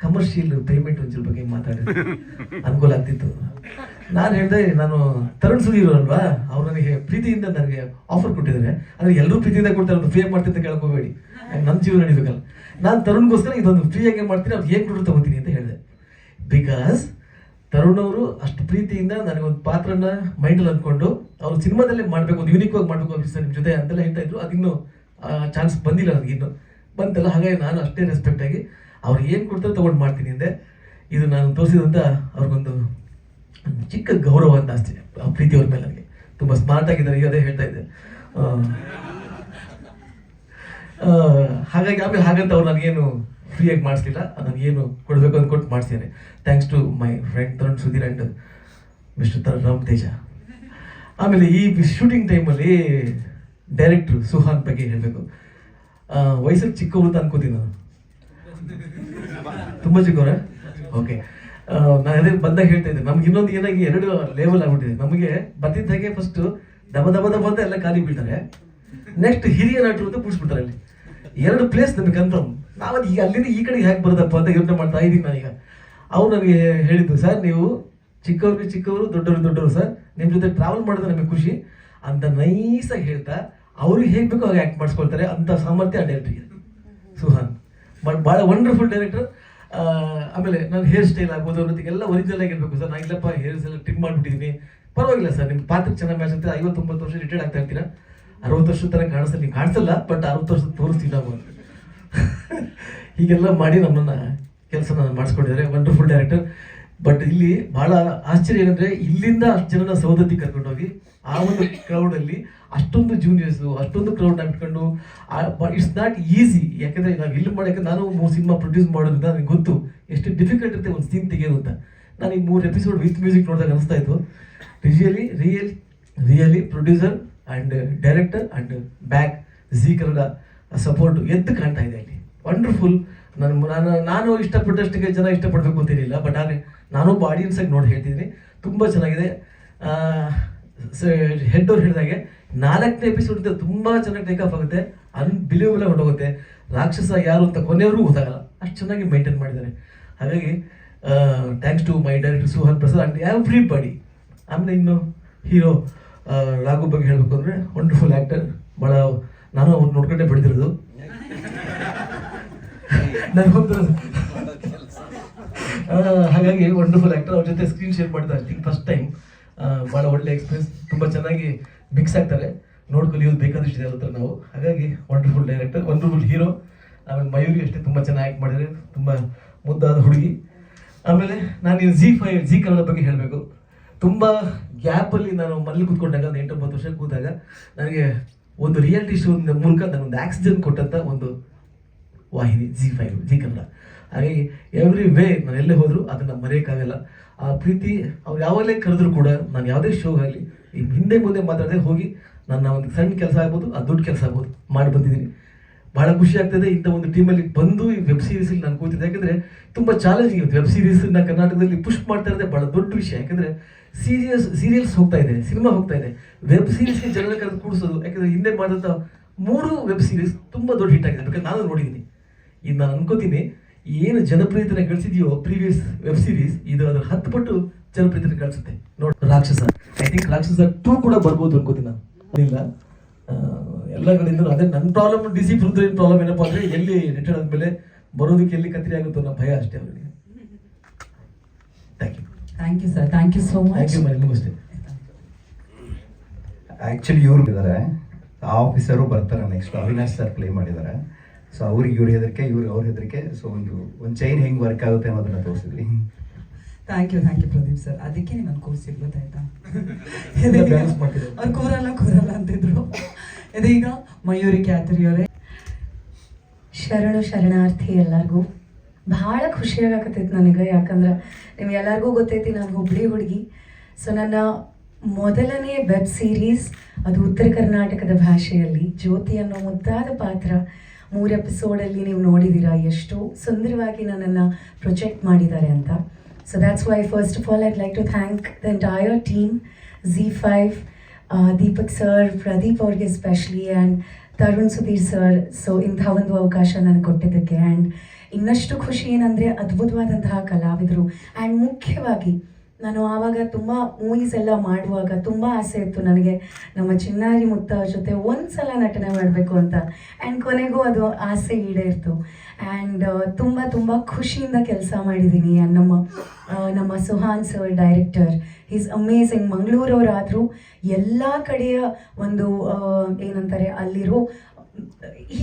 ಕಮರ್ಷಿಯಲ್ ಪೇಮೆಂಟ್ ಒಂಚೂರು ಬಗ್ಗೆ ಮಾತಾಡಿದ್ರೆ ಅನುಕೂಲ ಆಗ್ತಿತ್ತು. ನಾನು ಹೇಳಿದೆ, ನಾನು ತರುಣ್ ಸುಧೀರ್ ಅಲ್ವಾ, ಅವ್ರು ನನಗೆ ಪ್ರೀತಿಯಿಂದ ನನಗೆ ಆಫರ್ ಕೊಟ್ಟಿದ್ದಾರೆ, ಅಂದರೆ ಎಲ್ಲರೂ ಪ್ರೀತಿಯಿಂದ ಕೊಡ್ತಾರೆ, ಅವ್ರು ಫ್ರೀ ಮಾಡ್ತೀನಿ ಅಂತ ಕೇಳ್ಕೋಬೇಡಿ, ನನ್ನ ಜೀವನ ನಡೀಬೇಕಲ್ಲ. ನಾನು ತರುಣ್ಗೋಸ್ಕರ ಇದೊಂದು ಫ್ರೀಯಾಗಿ ಮಾಡ್ತೀನಿ, ಅವ್ರು ಏನು ಕೊಟ್ಟರು ತಗೋತೀನಿ ಅಂತ ಹೇಳಿದೆ. ಬಿಕಾಸ್ ತರುಣ್ ಅವರು ಅಷ್ಟು ಪ್ರೀತಿಯಿಂದ ನನಗೊಂದು ಪಾತ್ರನ ಮೈಂಡಲ್ಲಿ ಅಂದ್ಕೊಂಡು ಅವ್ರು ಸಿನಿಮಾದಲ್ಲೇ ಮಾಡಬೇಕು, ಒಂದು ಯೂನಿಕ್ ಆಗಿ ಮಾಡಬೇಕು ಅಂತ ನಿಮ್ಮ ಜೊತೆ ಅಂತೆಲ್ಲ ಹೇಳ್ತಾ ಇದ್ರು. ಅದಿನ್ನೂ ಚಾನ್ಸ್ ಬಂದಿಲ್ಲ ನನಗಿನ್ನು, ಬಂತಲ್ಲ. ಹಾಗಾಗಿ ನಾನು ಅಷ್ಟೇ ರೆಸ್ಪೆಕ್ಟ್ ಆಗಿ ಅವ್ರು ಏನು ಕೊಡ್ತಾರೆ ತೊಗೊಂಡು ಮಾಡ್ತೀನಿ ಅಂದೆ. ಇದು ನಾನು ತೋರಿಸಿದಂಥ ಅವ್ರಿಗೊಂದು ಚಿಕ್ಕ ಗೌರವ ಅಂತ ಅಷ್ಟೇ, ಆ ಪ್ರೀತಿ ಅವ್ರ ಮೇಲೆ ನನಗೆ. ತುಂಬ ಸ್ಮಾರ್ಟ್ ಆಗಿದ್ದಾರೆ, ಈಗ ಅದೇ ಹೇಳ್ತಾ ಇದ್ದೆ. ಹಾಗಾಗಿ ಆಮೇಲೆ ಹಾಗಂತ ಅವ್ರು ನನಗೇನು ಫ್ರೀಯಾಗಿ ಮಾಡಿಸ್ಲಿಲ್ಲ, ನನಗೇನು ಕೊಡಬೇಕು ಅಂತ ಕೊಟ್ಟು ಮಾಡಿಸಿದ್ದಾರೆ. Thanks to my friend Tarun Sudheer and mister Ram Teja. ಆಮೇಲೆ ಈ ಶೂಟಿಂಗ್ ಟೈಮಲ್ಲಿ ಡೈರೆಕ್ಟ್ರು ಸುಹಾನ್ ಬಗ್ಗೆ ಹೇಳಬೇಕು. ವಯಸ್ಸಿಗೆ ಚಿಕ್ಕವರು ಅಂತ ಅನ್ಕೋತೀನಿ ನಾನು, ತುಂಬ ಚಿಕ್ಕವರ. ಓಕೆ, ನಾನು ಅದೇ ಬಂದಾಗ ಹೇಳ್ತಾ ಇದ್ದೆ, ನಮ್ಗೆ ಇನ್ನೊಂದು ಏನಾಗಿ 2 ಲೆವೆಲ್ ಆಗ್ಬಿಟ್ಟಿದೆ. ನಮಗೆ ಬಂದಿದ್ದ ಹಾಗೆ ಫಸ್ಟು ದಬ ದಬ ದಬ ಅಂತ ಎಲ್ಲ ಖಾಲಿ ಬೀಳ್ತಾರೆ, ನೆಕ್ಸ್ಟ್ ಹಿರಿಯ ನಟರು ಅಂತ ಕೂಡಿಸ್ಬಿಡ್ತಾರೆ. ಅಲ್ಲಿ 2 ಪ್ಲೇಸ್ ನಮಗೆ ಕನ್ಫರ್ಮ್. ನಾವು ಈಗ ಅಲ್ಲಿಂದ ಈ ಕಡೆಗೆ ಹೇಗೆ ಬರೋದಪ್ಪ ಅಂತ ಯೋಚನೆ ಮಾಡ್ತಾ ಇದ್ದೀನಿ ನಾನೀಗ. ಅವ್ರು ನನಗೆ ಹೇಳಿದ್ದು, ಸರ್ ನೀವು ಚಿಕ್ಕವ್ರಿಗೆ ಚಿಕ್ಕವರು, ದೊಡ್ಡವ್ರಿಗೆ ದೊಡ್ಡವರು ಸರ್, ನಿಮ್ಮ ಜೊತೆ ಟ್ರಾವೆಲ್ ಮಾಡಿದ್ರೆ ನಮಗೆ ಖುಷಿ ಅಂತ ನೈಸಾಗಿ ಹೇಳ್ತಾ ಅವ್ರಿಗೆ ಹೇಗೆ ಬೇಕೋ ಹಾಗೆ ಆ್ಯಕ್ಟ್ ಮಾಡಿಸ್ಕೊಳ್ತಾರೆ ಅಂತ ಸಾಮರ್ಥ್ಯ ಆ ಡೈರೆಕ್ಟ್ರಿಗೆ. ಸುಹಾನ್ ಭಾಳ ವಂಡರ್ಫುಲ್ ಡೈರೆಕ್ಟರ್. ಆಮೇಲೆ ನಾನು ಹೇರ್ ಸ್ಟೈಲ್ ಆಗ್ಬೋದು ಅನ್ನೋದಕ್ಕೆಲ್ಲ ಒರಿಜಿನಲ್ ಆಗಿರ್ಬೇಕು ಸರ್. ನಾನು ಇಲ್ಲಪ್ಪ ಹೇರ್ಸ್ ಎಲ್ಲ ಟ್ರಿಮ್ ಮಾಡಿಬಿಟ್ಟಿದ್ದೀನಿ, ಪರವಾಗಿಲ್ಲ ಸರ್, ನಿಮ್ಮ ಪಾತ್ರಕ್ಕೆ ಚೆನ್ನಾಗಿ ಮ್ಯಾಚ್ ಆಗ್ತದೆ. 59 ವರ್ಷ ರಿಟೈರ್ಡ್ ಆಗ್ತಾ ಇರ್ತೀರಾ, 60 ವರ್ಷದ ತನಕ ಕಾಣಿಸ್ತಾರೆ, ನೀವು ಕಾಣಿಸಲ್ಲ, ಬಟ್ 60 ವರ್ಷದ ತೋರಿಸ್ತೀವಿ ನಾವು ಅಂತ ಹೀಗೆಲ್ಲ ಮಾಡಿ ನಮ್ಮನ್ನು ಕೆಲಸ ಮಾಡಿಸ್ಕೊಂಡಿದ್ದಾರೆ. Wonderful director. ಬಟ್ ಇಲ್ಲಿ ಭಾಳ ಆಶ್ಚರ್ಯ ಏನಂದರೆ, ಇಲ್ಲಿಂದ ಅಷ್ಟು ಜನನ ಸೌದತ್ತಿ ಕರ್ಕೊಂಡೋಗಿ ಆ ಒಂದು ಕ್ರೌಡಲ್ಲಿ ಅಷ್ಟೊಂದು ಜೂನಿಯರ್ಸು, ಅಷ್ಟೊಂದು ಕ್ರೌಡ್ನ ಬಿಟ್ಕೊಂಡು, ಇಟ್ಸ್ ನಾಟ್ ಈಸಿ. ಯಾಕೆಂದರೆ ನಾವು ಇಲ್ಲಿ ಮಾಡೋಕ್ಕೆ, ನಾನು 3 ಸಿನಿಮಾ ಪ್ರೊಡ್ಯೂಸ್ ಮಾಡೋದ್ರಿಂದ ನನಗೆ ಗೊತ್ತು ಎಷ್ಟು ಡಿಫಿಕಲ್ಟ್ ಇರುತ್ತೆ ಒಂದು ಸೀನ್ ತೆಗೆಯೋದು ಅಂತ. ನಾನು ಈ 3 ಎಪಿಸೋಡ್ ವಿತ್ ಮ್ಯೂಸಿಕ್ ನೋಡಿದಾಗ ಅನಿಸ್ತಾ ಇತ್ತು, really producer and director and back G Kannada support ಎದ್ದು ಕಾಣ್ತಾ ಇದೆ ಅಲ್ಲಿ. ವಂಡರ್ಫುಲ್. ನಾನು ಇಷ್ಟಪಟ್ಟಷ್ಟಿಗೆ ಜನ ಇಷ್ಟಪಡಬೇಕು ಅಂತೇನಿಲ್ಲ, ಬಟ್ ಆದರೆ ನಾನೊಬ್ಬ ಆಡಿಯನ್ಸ್ ಆಗಿ ನೋಡಿ ಹೇಳ್ತಿದ್ದೀನಿ, ತುಂಬ ಚೆನ್ನಾಗಿದೆ. ಹೆಡ್ ಅವ್ರು ಹೇಳಿದಾಗೆ 4ನೇ ಎಪಿಸೋಡ್ ತುಂಬ ಚೆನ್ನಾಗಿ ಟೇಕ್ ಆಫ್ ಆಗುತ್ತೆ, ಅನ್ಬಿಲೀವಬಲ್ ಆಗಿ ಹೊರಟೋಗುತ್ತೆ. ರಾಕ್ಷಸ ಯಾರು ಅಂತ ಕೊನೆಯವ್ರಿಗೂ ಗೊತ್ತಾಗಲ್ಲ, ಅಷ್ಟು ಚೆನ್ನಾಗಿ ಮೈಂಟೈನ್ ಮಾಡಿದ್ದಾರೆ. ಹಾಗಾಗಿ thanks to my director Suhan Prasad and everybody. ಆಮೇಲೆ ಇನ್ನು ಹೀರೋ ರಾಘು ಬಗ್ಗೆ ಹೇಳಬೇಕು ಅಂದರೆ, ವಂಡರ್ಫುಲ್ ಆ್ಯಕ್ಟರ್. ಭಾಳ ನಾನು ಅವ್ರು ನೋಡ್ಕೊಂಡೇ ಬೆಳೆದಿರೋದು. ನನಗೊಂದು ಹಾಗಾಗಿ ವಂಡರ್ಫುಲ್ ಆ್ಯಕ್ಟರ್. ಅವ್ರ ಜೊತೆ ಸ್ಕ್ರೀನ್ ಶೇರ್ ಮಾಡಿದ ಐ ಥಿಂಕ್ ಫಸ್ಟ್ ಟೈಮ್. ಭಾಳ ಒಳ್ಳೆ ಎಕ್ಸ್ಪೀರಿಯನ್ಸ್, ತುಂಬ ಚೆನ್ನಾಗಿ ಮಿಕ್ಸ್ ಆಗ್ತಾರೆ, ನೋಡಿ ಕಲಿಯೋದು ಬೇಕಾದಷ್ಟು ಇದೆ ಅವ್ರ ನಾವು. ಹಾಗಾಗಿ ವಂಡರ್ಫುಲ್ ಡೈರೆಕ್ಟರ್, ವಂಡರ್ಫುಲ್ ಹೀರೋ. ಆಮೇಲೆ ಮಯೂರಿ ಅಷ್ಟೇ ತುಂಬ ಚೆನ್ನಾಗಿ ಆ್ಯಕ್ಟ್ ಮಾಡಿದರೆ, ತುಂಬ ಮುದ್ದಾದ ಹುಡುಗಿ. ಆಮೇಲೆ ನಾನು ಈ ಜಿ ಕನ್ನಡ ಬಗ್ಗೆ ಹೇಳಬೇಕು. ತುಂಬ ಗ್ಯಾಪಲ್ಲಿ ನಾನು ಮನೇಲಿ ಕೂತ್ಕೊಂಡಾಗ, 8-9 ವರ್ಷ ಕೂತಾಗ, ನನಗೆ ಒಂದು ರಿಯಾಲಿಟಿ ಶೋ ಮೂಲಕ ನನಗೊಂದು ಆಕ್ಸಿಜನ್ ಕೊಟ್ಟಂಥ ಒಂದು ವಾಹಿನಿ ಜಿ ಕನ್ನಡ. ಹಾಗಾಗಿ ಎವ್ರಿ ವೇ ನಾನು ಎಲ್ಲೇ ಹೋದರೂ ಅದನ್ನು ಮರೆಯೋಕ್ಕಾಗಲ್ಲ. ಆ ಪ್ರೀತಿ ಅವ್ರು ಯಾವಾಗಲೇ ಕರೆದ್ರು ಕೂಡ, ನಾನು ಯಾವುದೇ ಶೋ ಆಗಲಿ ಈ ಹಿಂದೆ ಮುಂದೆ ಮಾತಾಡದೆ ಹೋಗಿ ನನ್ನ ಒಂದು ಸಣ್ಣ ಕೆಲಸ ಆಗ್ಬೋದು, ಆ ದೊಡ್ಡ ಕೆಲಸ ಆಗ್ಬೋದು ಮಾಡಿ ಬಂದಿದ್ದೀನಿ. ಭಾಳ ಖುಷಿ ಆಗ್ತದೆ ಇಂಥ ಒಂದು ಟೀಮಲ್ಲಿ ಬಂದು ಈ ವೆಬ್ ಸೀರೀಸಲ್ಲಿ ನಾನು ಕೂತಿದ್ದೆ. ಯಾಕೆಂದರೆ ತುಂಬ ಚಾಲೆಂಜಿಂಗ್ ಇರುತ್ತೆ ವೆಬ್ ಸೀರೀಸನ್ನ ಕರ್ನಾಟಕದಲ್ಲಿ ಪುಷ್ ಮಾಡ್ತಾ ಇರೋದೇ ಭಾಳ ದೊಡ್ಡ ವಿಷಯ. ಯಾಕೆಂದರೆ ಸೀರಿಯಲ್ಸ್ ಹೋಗ್ತಾ ಇದೆ, ಸಿನಿಮಾ ಹೋಗ್ತಾ ಇದೆ, ವೆಬ್ ಸೀರೀಸ್ಗೆ ಜನರ ಕರೆದು ಕೂಡಿಸೋದು. ಯಾಕೆಂದರೆ ಹಿಂದೆ ಮಾಡಿದಂಥ 3 ವೆಬ್ ಸೀರೀಸ್ ತುಂಬ ದೊಡ್ಡ ಹಿಟ್ ಆಗಿದೆ, ಬೇಕಾದ್ರೆ ನಾನು ನೋಡಿದ್ದೀನಿ. ಇದು ನಾನು ಅನ್ಕೋತೀನಿ, ಏನು ಜನಪ್ರಿಯತೆನ ಗಳಿಸಿದೆಯೋ ಪ್ರೀವಿಯಸ್ ವೆಬ್ ಸೀರೀಸ್, ಇದು ಅದರ 10 ಪಟ್ಟು ಜನಪ್ರಿಯತೆನ ಗಳಿಸುತ್ತೆ. ನೋಡಿ ರಾಕ್ಷಸ, ಐ ಥಿಂಕ್ ರಾಕ್ಷಸ 2 ಕೂಡ ಬರ್ಬೋದು ಅನ್ಕೋತೀನಿ ನಾನು. ಅದಿಲ್ಲ ಎಲ್ಲ ಕಡೆಯಿಂದ ಅದೇ ನನ್ನ ಪ್ರಾಬ್ಲಮ್. DCP ರುದ್ರಯ್ಯನ ಪ್ರಾಬ್ಲಮ್ ಏನಪ್ಪ ಅಂದರೆ, ಎಲ್ಲಿ ರಿಟರ್ನ್ ಆದಮೇಲೆ ಬರೋದಕ್ಕೆ ಎಲ್ಲಿ ಕತ್ತರಿ ಆಗುತ್ತೋ ಅನ್ನೋ ಭಯ ಅಷ್ಟೇ ಅವರಿಗೆ. Thank you sir, thank you so much. Thank you madam ಅಷ್ಟೇ. ಆ್ಯಕ್ಚುಲಿ ಇವ್ರು ಇದ್ದಾರೆ, ಆ ಆಫೀಸರು ಬರ್ತಾರೆ ನೆಕ್ಸ್ಟ್. ಅವಿನಾಶ್ ಸರ್ ಪ್ಲೇ ಮಾಡಿದ್ದಾರೆ. ಸೊ ಅವ್ರಿಗೆ ಇವ್ರ ಹೆದರಿಕೆ, ಅವ್ರ ಹೆದರಿಕೆ. ಸೊ ಒಂದು ಚೈನ್ ಹೆಂಗೆ ವರ್ಕ್ ಆಗುತ್ತೆ ಅನ್ನೋದನ್ನ ತೋರಿಸಿದ್ವಿ. Thank you Pradeep sir. ಅದಕ್ಕೆ ನಿಮ್ಮನ್ನು ಕೂರಿಸಿ ಗೊತ್ತಾಯ್ತಾ, ಬ್ಯಾಲೆನ್ಸ್ ಮಾಡ್ತಿದ್ದಾರೆ. ಅವ್ರು ಕೂರಲ್ಲ ಅಂತಿದ್ರು. ಇದೀಗ ಮಯೂರಿ ಕ್ಯಾತರಿ ಅವರೇ. ಶರಣು ಶರಣಾರ್ಥಿ ಎಲ್ಲರಿಗೂ. ಭಾಳ ಖುಷಿಯಾಗತ್ತೈತಿ ನನಗೆ, ಯಾಕಂದ್ರೆ ನಿಮ್ಗೆ ಎಲ್ಲರಿಗೂ ಗೊತ್ತೈತಿ ನಾನು ಹುಬ್ಳಿ ಹುಡುಗಿ. ಸೊ ನನ್ನ ಮೊದಲನೇ ವೆಬ್ ಸೀರೀಸ್ ಅದು ಉತ್ತರ ಕರ್ನಾಟಕದ ಭಾಷೆಯಲ್ಲಿ ಜ್ಯೋತಿ ಅನ್ನೋ ಮುದ್ದಾದ ಪಾತ್ರ 3 ಎಪಿಸೋಡಲ್ಲಿ ನೀವು ನೋಡಿದ್ದೀರಾ ಎಷ್ಟು ಸುಂದರವಾಗಿ ನನ್ನನ್ನು ಪ್ರೊಜೆಕ್ಟ್ ಮಾಡಿದ್ದಾರೆ ಅಂತ. So that's why first of all I'd like to thank the entire team, Z5, Deepak sir, Pradeep ಅವ್ರಿಗೆ especially, and Tarun Sudheer sir. So ಇಂಥ ಒಂದು ಅವಕಾಶ ನನಗೆ ಕೊಟ್ಟಿದ್ದಕ್ಕೆ. ಆ್ಯಂಡ್ ಇನ್ನಷ್ಟು ಖುಷಿ ಏನಂದರೆ ಅದ್ಭುತವಾದಂತಹ ಕಲಾವಿದರು. ಆ್ಯಂಡ್ ಮುಖ್ಯವಾಗಿ ನಾನು ಆವಾಗ ತುಂಬ ಮೂವೀಸ್ ಎಲ್ಲ ಮಾಡುವಾಗ ತುಂಬ ಆಸೆ ಇತ್ತು ನನಗೆ ನಮ್ಮ ಚಿನ್ನಾರಿ ಮುತ್ತ ಜೊತೆ ಒಂದು ಸಲ ನಟನೆ ಮಾಡಬೇಕು ಅಂತ. ಆ್ಯಂಡ್ ಕೊನೆಗೂ ಅದು ಆಸೆ ಈಡೇರಿತು. ಆ್ಯಂಡ್ ತುಂಬ ತುಂಬ ಖುಷಿಯಿಂದ ಕೆಲಸ ಮಾಡಿದ್ದೀನಿ. ಆ್ಯಂಡ್ ನಮ್ಮ Suhan sir director, is amazing. ಮಂಗಳೂರವರಾದರೂ ಎಲ್ಲ ಕಡೆಯ ಒಂದು ಏನಂತಾರೆ ಅಲ್ಲಿರೋ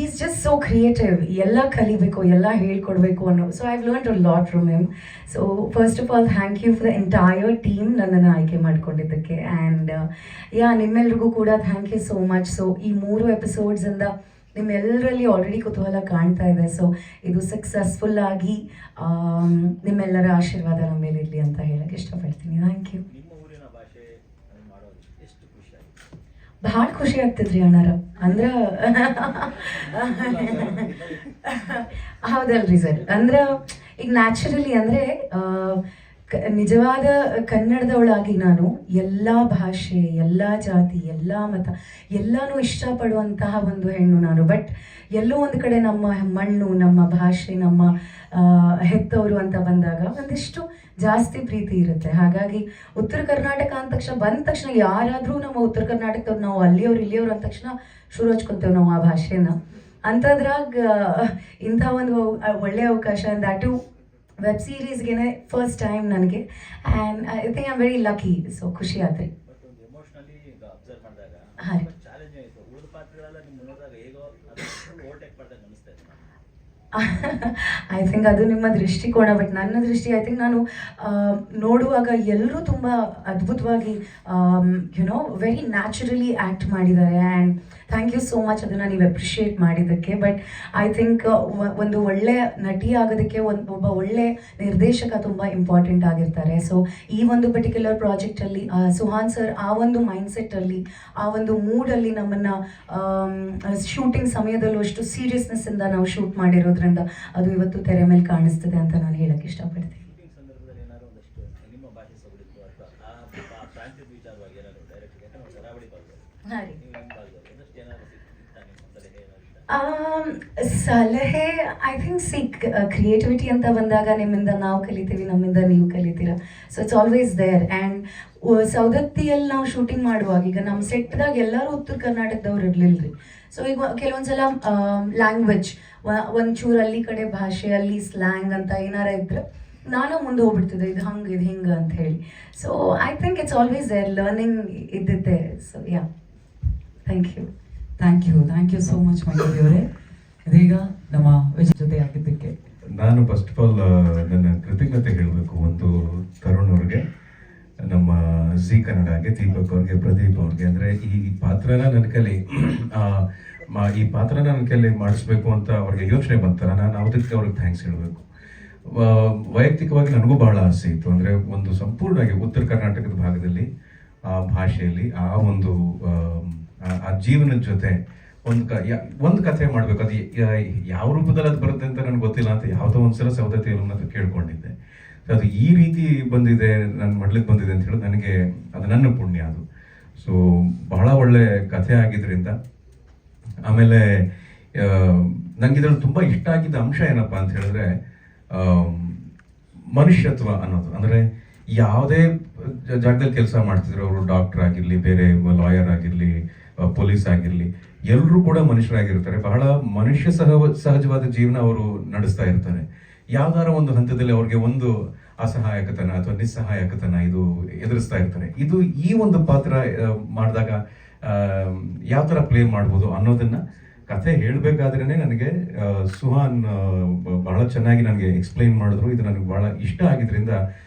ಈಸ್ ಜಸ್ಟ್ ಸೋ ಕ್ರಿಯೇಟಿವ್. ಎಲ್ಲ ಕಲಿಬೇಕು, ಎಲ್ಲ ಹೇಳ್ಕೊಡ್ಬೇಕು ಅನ್ನೋ. So I have learned a lot from him. So first of all thank you for the entire team ನನ್ನನ್ನು ಆಯ್ಕೆ ಮಾಡ್ಕೊಂಡಿದ್ದಕ್ಕೆ. ಆ್ಯಂಡ್ ನಿಮ್ಮೆಲ್ರಿಗೂ ಕೂಡ thank you so much. So ಈ 3 ಎಪಿಸೋಡ್ಸಿಂದ ನಿಮ್ಮೆಲ್ಲರಲ್ಲಿ ಆಲ್ರೆಡಿ ಕುತೂಹಲ ಕಾಣ್ತಾ ಇದೆ. ಸೊ ಇದು ಸಕ್ಸಸ್ಫುಲ್ ಆಗಿ ನಿಮ್ಮೆಲ್ಲರ ಆಶೀರ್ವಾದ ನಮ್ಮ ಮೇಲೆ ಇರಲಿ ಅಂತ ಹೇಳಕ್ಕೆ ಇಷ್ಟಪಡ್ತೀನಿ. Thank you. ನಿಮ್ಮ ಊರಿನ ಭಾಷೆ ಮಾಡೋದು ಎಷ್ಟು ಖುಷಿ ಆಯ್ತು? ಭಾಳ ಖುಷಿ ಆಗ್ತದ್ರಿ ಅಣ್ಣಾರ. ಅಂದ್ರೆ ಹೌದಲ್ರಿ ಸರ್. ಅಂದ್ರೆ ಈಗ ನ್ಯಾಚುರಲಿ ಅಂದರೆ ನಿಜವಾದ ಕನ್ನಡದವಳಾಗಿ ನಾನು ಎಲ್ಲ ಭಾಷೆ, ಎಲ್ಲ ಜಾತಿ, ಎಲ್ಲ ಮತ ಎಲ್ಲನೂ ಇಷ್ಟಪಡುವಂತಹ ಒಂದು ಹೆಣ್ಣು ನಾನು. ಬಟ್ ಎಲ್ಲೋ ಒಂದು ಕಡೆ ನಮ್ಮ ಮಣ್ಣು, ನಮ್ಮ ಭಾಷೆ, ನಮ್ಮ ಹೆತ್ತವರು ಅಂತ ಬಂದಾಗ ಒಂದಿಷ್ಟು ಜಾಸ್ತಿ ಪ್ರೀತಿ ಇರುತ್ತೆ. ಹಾಗಾಗಿ ಉತ್ತರ ಕರ್ನಾಟಕ ಬಂದ ತಕ್ಷಣ ಯಾರಾದರೂ ನಮ್ಮ ಉತ್ತರ ಕರ್ನಾಟಕದವ್ರು ನಾವು ಅಲ್ಲಿಯವ್ರು ಇಲ್ಲಿಯವ್ರು ಅಂದ ತಕ್ಷಣ ಶುರು ಹಚ್ಕೊತೇವೆ ನಾವು ಆ ಭಾಷೆನ. ಅಂಥದ್ರಾಗ ಇಂಥ ಒಂದು ಒಳ್ಳೆಯ ಅವಕಾಶ, ದ್ಯಾಟು ವೆಬ್ ಸೀರೀಸ್ಗೆ ಫಸ್ಟ್ ಟೈಮ್ ನನಗೆ. And I think I am very lucky. So ಖುಷಿ ಆಯ್ತು. ಬಟ್ ಒಂದು ಎಮೋಷನಲಿ ಈಗ ಅಬ್ಸರ್ವ್ ಮಾಡಿದಾಗ ಹಾಂ ರೀ. ಚಾಲೆಂಜ್ ಆಯಿತು. ಉಳಿದ ಪಾತ್ರಗಳೆಲ್ಲ ನಿಮ್ಮ ನೋಡಿದಾಗ ಹೇಗೋ ಅದು ಓವರ್ಟೇಕ್ ಮಾಡ್ದಂಗೆ ಅನಿಸ್ತಾ ಇತ್ತು. ಐ ಥಿಂಕ್ ಅದು ನಿಮ್ಮ ದೃಷ್ಟಿಕೋನ. ಬಟ್ ನನ್ನ ದೃಷ್ಟಿ ಐ ಥಿಂಕ್ ನಾನು ನೋಡುವಾಗ ಎಲ್ಲರೂ ತುಂಬ ಅದ್ಭುತವಾಗಿ ಯುನೋ ವೆರಿ ನ್ಯಾಚುರಲಿ ಆ್ಯಕ್ಟ್ ಮಾಡಿದ್ದಾರೆ. And thank you so much ಅದನ್ನು ನೀವು ಅಪ್ರಿಷಿಯೇಟ್ ಮಾಡಿದ್ದಕ್ಕೆ. ಬಟ್ ಐ ಥಿಂಕ್ ಒಂದು ಒಳ್ಳೆಯ ನಟಿ ಆಗೋದಕ್ಕೆ ಒಬ್ಬ ಒಳ್ಳೆ ನಿರ್ದೇಶಕ ತುಂಬ ಇಂಪಾರ್ಟೆಂಟ್ ಆಗಿರ್ತಾರೆ. ಸೊ ಈ ಒಂದು ಪರ್ಟಿಕ್ಯುಲರ್ ಪ್ರಾಜೆಕ್ಟಲ್ಲಿ ಸುಹಾನ್ ಸರ್ ಆ ಒಂದು ಮೈಂಡ್ಸೆಟ್ಟಲ್ಲಿ, ಆ ಒಂದು ಮೂಡಲ್ಲಿ ನಮ್ಮನ್ನು ಶೂಟಿಂಗ್ ಸಮಯದಲ್ಲೂ ಅಷ್ಟು ಸೀರಿಯಸ್ನೆಸ್ಸಿಂದ ನಾವು ಶೂಟ್ ಮಾಡಿರೋದ್ರಿಂದ ಅದು ಇವತ್ತು ತೆರೆ ಮೇಲೆ ಕಾಣಿಸ್ತದೆ ಅಂತ ನಾನು ಹೇಳಕ್ಕೆ ಇಷ್ಟಪಡ್ತೀನಿ. ಶೂಟಿಂಗ್ ಸಂದರ್ಭದಲ್ಲಿ ಏನಾದ್ರು ಒಂದಷ್ಟು ನಿಮ್ಮ ಭಾಷೆ ಸವಳಿತ್ತು ಅಥವಾ ಆ ಪ್ರಾಂತ್ಯದ ವಿಚಾರವಾಗಿ ಏನಾದ್ರು ಡೈರೆಕ್ಟ್, ಯಾಕಂದ್ರೆ ಕರಾವಳಿ ಭಾಗದಲ್ಲಿ ಹಾಂ ರೀ. ನೀವು ನಿಮ್ಮ ಭಾಗದಲ್ಲಿ ಒಂದಷ್ಟು ಏನಾದ್ರು ಸಿಕ್ಕಿತ್ತಾ ನಿಮ್ಮ ಸಲಹೆ ಏನಾದ್ರು? ಸಲಹೆ ಐ ಥಿಂಕ್ ಕ್ರಿಯೇಟಿವಿಟಿ ಅಂತ ಬಂದಾಗ ನಿಮ್ಮಿಂದ ನಾವು ಕಲಿತೀವಿ, ನಮ್ಮಿಂದ ನೀವು ಕಲಿತೀರಾ. So it's always there. And ಸೌದತ್ತಿಯಲ್ಲಿ ನಾವು ಶೂಟಿಂಗ್ ಮಾಡುವಾಗ ಈಗ ನಮ್ಮ ಸೆಟ್ದಾಗ ಎಲ್ಲರೂ ಉತ್ತರ ಕರ್ನಾಟಕದವ್ರು ಇರಲಿಲ್ಲ ರೀ. ಸೊ ಈಗ ಕೆಲವೊಂದ್ಸಲ ಲ್ಯಾಂಗ್ವೇಜ್ ಒಂಚೂರು ಅಲ್ಲಿ ಕಡೆ ಭಾಷೆಯಲ್ಲಿ ಸ್ಲ್ಯಾಂಗ್ ಅಂತ ಏನಾರ ಇದ್ರೆ ನಾನು ಮುಂದೆ ಹೋಗ್ಬಿಡ್ತಿದ್ದೆ, ಇದು ಹಂಗೆ ಇದು ಹಿಂಗೆ ಅಂತ ಹೇಳಿ. So I think it's always there, learning ಇದ್ದಿದ್ದೆ. So yeah, thank you. Thank you so much Mayuri ಅವರೇ. ಇದೀಗ ನಮ್ಮ ವಿಜಯ್ ಜೊತೆ ಆಗಿದ್ದಕ್ಕೆ ನಾನು ಫಸ್ಟ್ ಆಫ್ ಆಲ್ ನನ್ನ ಕೃತಜ್ಞತೆ ಹೇಳಬೇಕು. ಒಂದು ತರುಣ್ ಅವ್ರಿಗೆ, ನಮ್ಮ ಜಿ ಕನ್ನಡಗೆ, ದೀಪಕ್ ಅವ್ರಿಗೆ, ಪ್ರದೀಪ್ ಅವ್ರಿಗೆ. ಅಂದರೆ ಈ ಪಾತ್ರನ ನನ್ನ ಕೈಲಿ ಮಾಡಿಸ್ಬೇಕು ಅಂತ ಅವ್ರಿಗೆ ಯೋಚನೆ ಬಂತಲ್ಲ, ನಾನು ಅದಕ್ಕೆ ಅವ್ರಿಗೆ ಥ್ಯಾಂಕ್ಸ್ ಹೇಳಬೇಕು. ವೈಯಕ್ತಿಕವಾಗಿ ನನಗೂ ಬಹಳ ಆಸೆ ಇತ್ತು. ಅಂದರೆ ಒಂದು ಸಂಪೂರ್ಣವಾಗಿ ಉತ್ತರ ಕರ್ನಾಟಕದ ಭಾಗದಲ್ಲಿ ಆ ಭಾಷೆಯಲ್ಲಿ ಆ ಒಂದು ಆ ಜೀವನದ ಜೊತೆ ಒಂದು ಕಥೆ ಮಾಡಬೇಕು. ಅದು ಯಾವ ರೂಪದಲ್ಲಿ ಅದು ಬರುತ್ತೆ ಅಂತ ನನಗೆ ಗೊತ್ತಿಲ್ಲ ಅಂತ ಯಾವುದೋ ಒಂದ್ಸಲ ಸೌದತ್ತಿಯಲ್ಲಿ ಕೇಳ್ಕೊಂಡಿದ್ದೆ. ಅದು ಈ ರೀತಿ ಬಂದಿದೆ, ನನ್ನ ಮಡ್ಲಿಗೆ ಬಂದಿದೆ ಅಂತ ಹೇಳಿ ನನಗೆ ಅದು ನನ್ನ ಪುಣ್ಯ ಅದು. ಸೊ ಬಹಳ ಒಳ್ಳೆ ಕಥೆ ಆಗಿದ್ದರಿಂದ. ಆಮೇಲೆ ನನಗೆ ಇದ್ರಲ್ಲಿ ತುಂಬ ಇಷ್ಟ ಆಗಿದ್ದ ಅಂಶ ಏನಪ್ಪ ಅಂತ ಹೇಳಿದ್ರೆ ಮನುಷ್ಯತ್ವ ಅನ್ನೋದು. ಅಂದರೆ ಯಾವುದೇ ಜಾಗದಲ್ಲಿ ಕೆಲಸ ಮಾಡ್ತಿದ್ರು ಅವರು, ಡಾಕ್ಟರ್ ಆಗಿರಲಿ, ಬೇರೆ ಲಾಯರ್ ಆಗಿರಲಿ, ಪೊಲೀಸ್ ಆಗಿರಲಿ, ಎಲ್ಲರೂ ಕೂಡ ಮನುಷ್ಯರಾಗಿರ್ತಾರೆ. ಬಹಳ ಸಹಜವಾದ ಜೀವನ ಅವರು ನಡೆಸ್ತಾ ಇರ್ತಾರೆ. ಯಾವ್ದಾರ ಒಂದು ಹಂತದಲ್ಲಿ ಅವ್ರಿಗೆ ಒಂದು ಅಸಹಾಯಕತನ ಅಥವಾ ನಿಸ್ಸಹಾಯಕತನ ಇದು ಎದುರಿಸ್ತಾ ಇರ್ತಾರೆ. ಇದು ಈ ಒಂದು ಪಾತ್ರ ಮಾಡಿದಾಗ ಯಾವ ಥರ ಪ್ಲೇ ಮಾಡ್ಬೋದು ಅನ್ನೋದನ್ನ ಕಥೆ ಹೇಳಬೇಕಾದ್ರೇ ನನಗೆ ಸುಹಾನ್ ಬಹಳ ಚೆನ್ನಾಗಿ ನನಗೆ ಎಕ್ಸ್ಪ್ಲೈನ್ ಮಾಡಿದ್ರು. ಇದು ನನಗೆ ಬಹಳ ಇಷ್ಟ ಆಗಿದ್ರಿಂದ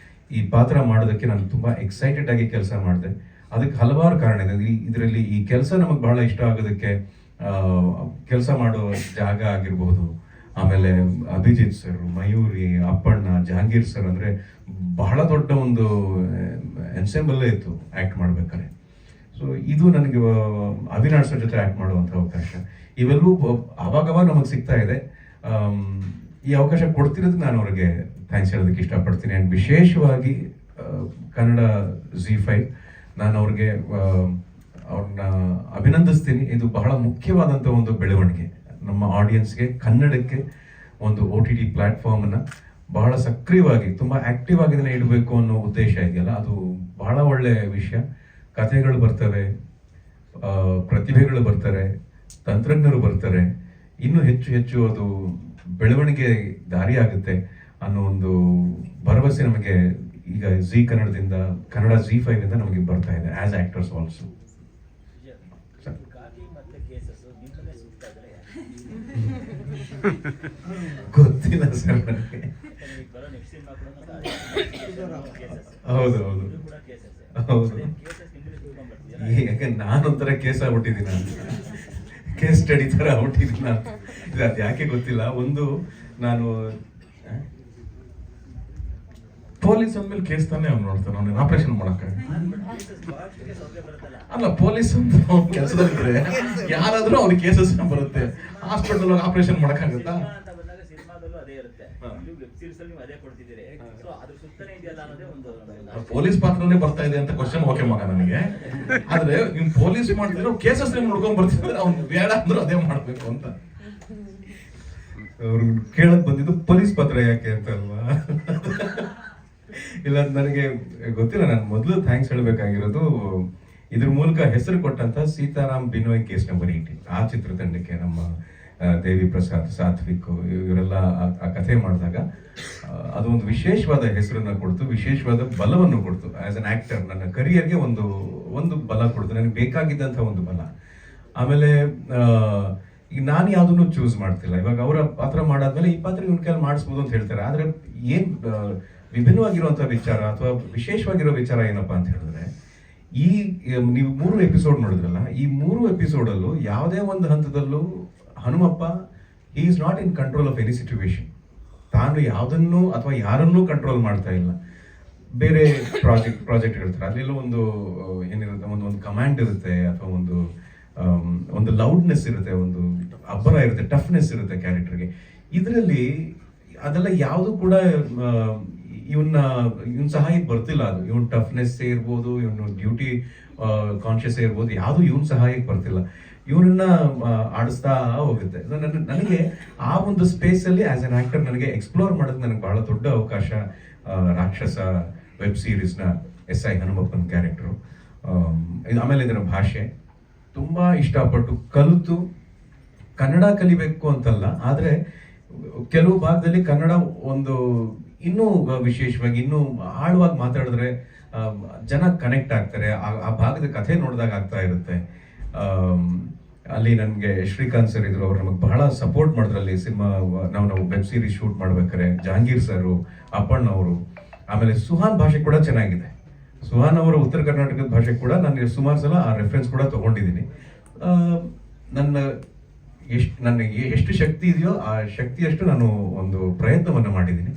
ಈ ಪಾತ್ರ ಮಾಡೋದಕ್ಕೆ ನಾನು ತುಂಬ ಎಕ್ಸೈಟೆಡ್ ಆಗಿ ಕೆಲಸ ಮಾಡಿದೆ. ಅದಕ್ಕೆ ಹಲವಾರು ಕಾರಣ ಇದೆ. ಇದರಲ್ಲಿ ಈ ಕೆಲಸ ನಮಗೆ ಬಹಳ ಇಷ್ಟ ಆಗೋದಕ್ಕೆ ಕೆಲಸ ಮಾಡೋ ಜಾಗ ಆಗಿರ್ಬೋದು, ಆಮೇಲೆ ಅಭಿಜಿತ್ ಸರ್, ಮಯೂರಿ, ಅಪ್ಪಣ್ಣ, ಜಹಾಂಗೀರ್ ಸರ್, ಅಂದರೆ ಬಹಳ ದೊಡ್ಡ ಒಂದು ಎನ್ಸೆಂಬಲ್ಲೇ ಇತ್ತು ಆ್ಯಕ್ಟ್ ಮಾಡ್ಬೇಕಾದ್ರೆ. ಸೊ ಇದು ನನಗೆ ಅವಿನಾಶ್ ಸರ್ ಜೊತೆ ಆ್ಯಕ್ಟ್ ಮಾಡುವಂಥ ಅವಕಾಶ, ಇವೆಲ್ಲವೂ ಅವಾಗವಾಗ ನಮಗೆ ಸಿಗ್ತಾ ಇದೆ. ಈ ಅವಕಾಶ ಕೊಡ್ತಿರೋದಕ್ಕೆ ನಾನು ಅವ್ರಿಗೆ ಥ್ಯಾಂಕ್ಸ್ ಹೇಳೋದಕ್ಕೆ ಇಷ್ಟಪಡ್ತೀನಿ. ಆ್ಯಂಡ್ ವಿಶೇಷವಾಗಿ ಕನ್ನಡ ZEE5 ನಾನು ಅವ್ರಿಗೆ ಅವ್ರನ್ನ ಅಭಿನಂದಿಸ್ತೀನಿ. ಇದು ಬಹಳ ಮುಖ್ಯವಾದಂಥ ಒಂದು ಬೆಳವಣಿಗೆ ನಮ್ಮ ಆಡಿಯನ್ಸ್ಗೆ, ಕನ್ನಡಕ್ಕೆ ಒಂದು OTT ಪ್ಲ್ಯಾಟ್ಫಾರ್ಮನ್ನು ಬಹಳ ಸಕ್ರಿಯವಾಗಿ, ತುಂಬ ಆ್ಯಕ್ಟಿವ್ ಆಗಿ ಇದನ್ನು ಇಡಬೇಕು ಅನ್ನೋ ಉದ್ದೇಶ ಇದೆಯಲ್ಲ, ಅದು ಬಹಳ ಒಳ್ಳೆಯ ವಿಷಯ. ಕಥೆಗಳು ಬರ್ತವೆ, ಪ್ರತಿಭೆಗಳು ಬರ್ತಾರೆ, ತಂತ್ರಜ್ಞರು ಬರ್ತಾರೆ, ಇನ್ನೂ ಹೆಚ್ಚು ಹೆಚ್ಚು ಅದು ಬೆಳವಣಿಗೆ ದಾರಿ ಆಗುತ್ತೆ ಅನ್ನೋ ಒಂದು ಭರವಸೆ ನಮಗೆ ಈಗ ಜೀ ಕನ್ನಡದಿಂದ, ಕನ್ನಡ ZEE5 ನಮಗೆ ಬರ್ತಾ ಇದೆ ಆಸ್ ಆಕ್ಟರ್ಸ್ ಆಲ್ಸೋ. ಕಾಕಿ ಮತ್ತೆ ಕೇಸಸ್ ನಿಮ್ಮನ್ನೇ ಸುತ್ತಾ ಇದ್ರೆ ಗೊತ್ತಿಲ್ಲ ಸರ್ ನನಗೆ. ಈಗ ಬರೋ ನೆಕ್ಸ್ಟ್ ಸಿನಿಮಾ ಕೂಡ ಕೇಸಸ್. ಹೌದು ಹೌದು ಇದು ಕೂಡ ಕೇಸಸ್. ಹೌದು. ಕೇಸಸ್ ನಿಮ್ಮನ್ನೇ ತಿಳ್ಕೊಂಡ್ ಬರ್ತೀರಾ? ಯಾಕೆ ನಾನೊಂಥರ ಕೇಸ್ ಆಗ್ಬಿಟ್ಟಿದ್ದೀನಿ, ಕೇಸ್ ಸ್ಟಡಿ ಥರ ಆಗ್ಬಿಟ್ಟಿದ್ದೀನಿ ನಾನು. ಇದು ಅದು ಯಾಕೆ ಗೊತ್ತಿಲ್ಲ. ಒಂದು ನಾನು ಪೊಲೀಸ್ ಅಂದ್ಮೇಲೆ ಕೇಸ್ ತಾನೇ ಅವ್ನು ನೋಡ್ತಾನೆ, ಅವ್ನಿಗೆ ಆಪರೇಷನ್ ಮಾಡಕ್ಕೆ. ಕೇಸಸ್ ಬಾಕ್ಸ್ಗೆ ಸೌದೆ ಬರುತ್ತಲ್ಲ. ಅಲ್ಲ, ಪೊಲೀಸ್ ಅಂತ ಕೆಲಸದಲ್ಲಿದ್ರೆ ಯಾರಾದ್ರೂ ಅವ್ನಿಗೆ ಕೇಸಸ್ ಬರುತ್ತೆ. ಹಾಸ್ಪಿಟಲ್ ಆಪರೇಷನ್ ಮಾಡಕ್ಕಾಗತ್ತಾ? ಸಿನಿಮಾ ಅಂತ ಬಂದಾಗ ಸಿನಿಮಾದಲ್ಲೂ ಅದೇ ಇರುತ್ತೆ, ಇಲ್ಲಿ ವೆಬ್ ಸೀರೀಸ್ ಅಲ್ಲಿ ನೀವು ಅದೇ ಕೊಡ್ತಿದ್ದೀರಿ. ಸೊ ಅದ್ರ ಸುತ್ತನೇ ಇದೆಯಲ್ಲ ಅನ್ನೋದೇ ಒಂದು ಪೊಲೀಸ್ ಪಾತ್ರನೇ ಬರ್ತಾ ಇದೆ ಅಂತ ಕ್ವಶನ್ ಓಕೆ ಮಗ ನನಗೆ. ಆದ್ರೆ ನೀವು ಪೊಲೀಸ್ ಮಾಡ್ತಿದ್ರೆ ಕೇಸಸ್ ನೋಡ್ಕೊಂಡ್ ಬರ್ತಿದ್ರೆ ಅವ್ನು ಬೇಡ ಅಂದ್ರೂ ಅದೇ ಮಾಡ್ಬೇಕು ಅಂತ. ಅವ್ರು ಕೇಳಕ್ ಬಂದಿದ್ದು ಪೊಲೀಸ್ ಪತ್ರ ಯಾಕೆ ಅಂತ ಅಲ್ವಾ? ಇಲ್ಲ, ನನಗೆ ಗೊತ್ತಿಲ್ಲ. ನಾನು ಮೊದಲು ಥ್ಯಾಂಕ್ಸ್ ಹೇಳಬೇಕಾಗಿರೋದು ಇದ್ರ ಮೂಲಕ ಹೆಸರು ಕೊಟ್ಟಂತ ಸೀತಾರಾಮ್ ಬಿನೋಯ್ ಕೇಸ್ ನಂಬರ್ 18 ಆ ಚಿತ್ರತಂಡಕ್ಕೆ, ನಮ್ಮ ದೇವಿ ಪ್ರಸಾದ್, ಸಾತ್ವಿಕ್ ಇವರೆಲ್ಲ ಆ ಕಥೆ ಮಾಡಿದಾಗ ಅದೊಂದು ವಿಶೇಷವಾದ ಹೆಸರನ್ನ ಕೊಡ್ತು, ವಿಶೇಷವಾದ ಬಲವನ್ನು ಕೊಡ್ತು. ಆಸ್ ಅನ್ ಆಕ್ಟರ್ ನನ್ನ ಕರಿಯರ್ಗೆ ಒಂದು ಬಲ ಕೊಡ್ತು, ನನಗೆ ಬೇಕಾಗಿದ್ದಂಥ ಒಂದು ಬಲ. ಆಮೇಲೆ ಈಗ ನಾನು ಯಾವುದನ್ನು ಚೂಸ್ ಮಾಡ್ತಿಲ್ಲ. ಇವಾಗ ಅವರ ಪಾತ್ರ ಮಾಡಾದ್ಮೇಲೆ ಈ ಪಾತ್ರ ಇವ್ನ ಕೈಲಿ ಮಾಡಿಸ್ಬೋದು ಅಂತ ಹೇಳ್ತಾರೆ. ಆದ್ರೆ ಏನ್ ವಿಭಿನ್ನವಾಗಿರುವಂತಹ ವಿಚಾರ ಅಥವಾ ವಿಶೇಷವಾಗಿರೋ ವಿಚಾರ ಏನಪ್ಪಾ ಅಂತ ಹೇಳಿದ್ರೆ, ಈ ನೀವು 3 ಎಪಿಸೋಡ್ ನೋಡಿದ್ರಲ್ಲ, ಈ 3 ಎಪಿಸೋಡಲ್ಲೂ ಯಾವುದೇ ಒಂದು ಹಂತದಲ್ಲೂ Hanumappa he is not in control of any situation. ತಾನು ಯಾವುದನ್ನು ಅಥವಾ ಯಾರನ್ನೂ ಕಂಟ್ರೋಲ್ ಮಾಡ್ತಾ ಇಲ್ಲ. ಬೇರೆ ಪ್ರಾಜೆಕ್ಟ್ ಹೇಳ್ತಾರೆ, ಅಲ್ಲೆಲ್ಲ ಒಂದು ಏನಿರುತ್ತೆ, ಒಂದು ಕಮಾಂಡ್ ಇರುತ್ತೆ ಅಥವಾ ಒಂದು ಲೌಡ್ನೆಸ್ ಇರುತ್ತೆ, ಒಂದು ಅಬ್ಬರ ಇರುತ್ತೆ, ಟಫ್ನೆಸ್ ಇರುತ್ತೆ ಕ್ಯಾರೆಕ್ಟರ್ಗೆ. ಇದರಲ್ಲಿ ಅದೆಲ್ಲ ಯಾವುದು ಕೂಡ ಇವನ್ ಸಹಾಯಕ್ಕೆ ಬರ್ತಿಲ್ಲ. ಅದು ಇವನ್ ಟಫ್ನೆಸ್ ಇರ್ಬೋದು, ಇವನು ಡ್ಯೂಟಿ ಕಾನ್ಶಿಯಸ್ ಇರ್ಬೋದು, ಯಾವುದು ಇವನ್ ಸಹಾಯಕ್ಕೆ ಬರ್ತಿಲ್ಲ. ಇವನನ್ನ ಆಡಿಸ್ತಾ ಹೋಗುತ್ತೆ. ನನಗೆ ಆ ಒಂದು ಸ್ಪೇಸ್ ಅಲ್ಲಿ ಆಸ್ ಅನ್ ಆಕ್ಟರ್ ನನಗೆ ಎಕ್ಸ್ಪ್ಲೋರ್ ಮಾಡೋದು ನನಗೆ ಬಹಳ ದೊಡ್ಡ ಅವಕಾಶ. ರಾಕ್ಷಸ ವೆಬ್ ಸೀರೀಸ್ನ SI ಹನುಮಪ್ಪನ ಕ್ಯಾರೆಕ್ಟರು, ಆಮೇಲೆ ಇದರ ಭಾಷೆ ತುಂಬಾ ಇಷ್ಟಪಟ್ಟು ಕಲಿತು, ಕನ್ನಡ ಕಲಿಬೇಕು ಅಂತಲ್ಲ, ಆದ್ರೆ ಕೆಲವು ಭಾಗದಲ್ಲಿ ಕನ್ನಡ ಒಂದು ಇನ್ನೂ ವಿಶೇಷವಾಗಿ, ಇನ್ನೂ ಆಳವಾಗಿ ಮಾತಾಡಿದ್ರೆ ಜನ ಕನೆಕ್ಟ್ ಆಗ್ತಾರೆ. ಆ ಭಾಗದ ಕಥೆ ನೋಡಿದಾಗ ಆಗ್ತಾ ಇರುತ್ತೆ. ಅಲ್ಲಿ ನನಗೆ ಶ್ರೀಕಾಂತ್ ಸರ್ ಇದ್ರು, ಅವ್ರು ನಮಗೆ ಬಹಳ ಸಪೋರ್ಟ್ ಮಾಡಿದ್ರು. ಅಲ್ಲಿ ಸಿನಿಮಾ ನಾವು ವೆಬ್ ಸೀರೀಸ್ ಶೂಟ್ ಮಾಡ್ಬೇಕಾರೆ ಜಹಾಂಗೀರ್ ಸರ್, ಅಪ್ಪಣ್ಣ ಅವರು, ಆಮೇಲೆ ಸುಹಾನ್ ಭಾಷೆ ಕೂಡ ಚೆನ್ನಾಗಿದೆ. ಸುಹಾನ್ ಅವರ ಉತ್ತರ ಕರ್ನಾಟಕದ ಭಾಷೆ ಕೂಡ ನಾನು ಸುಮಾರು ಸಲ ಆ ರೆಫರೆನ್ಸ್ ಕೂಡ ತಗೊಂಡಿದ್ದೀನಿ. ನನಗೆ ಎಷ್ಟು ಶಕ್ತಿ ಇದೆಯೋ ಆ ಶಕ್ತಿಯಷ್ಟು ನಾನು ಒಂದು ಪ್ರಯತ್ನವನ್ನು ಮಾಡಿದ್ದೀನಿ.